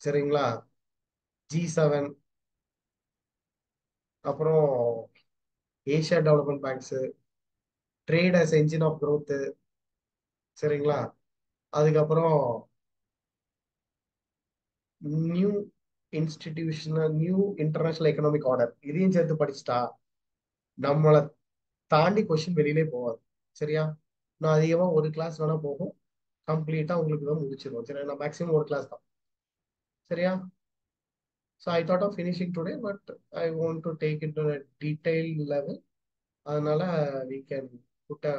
சரிங்களா? G7, அப்புறம் Asia development banks, trade as engine of growth, சரிங்களா? அதுக்கப்புறம் new new international economic order, இதையும் சேர்த்து படிச்சுட்டா நம்மளை தாண்டி கொஸ்டின் வெளியிலே போகாது. சரியா? நான் அதிகமா ஒரு கிளாஸ் வேணா போகும், கம்ப்ளீட்டா உங்களுக்கு தான் முடிச்சிருவோம். சரி, நான் மேக்ஸிமம் ஒரு கிளாஸ் தான். சரியா? So I thought of finishing today, but I want to take it to a detailed level. அதனால we can put a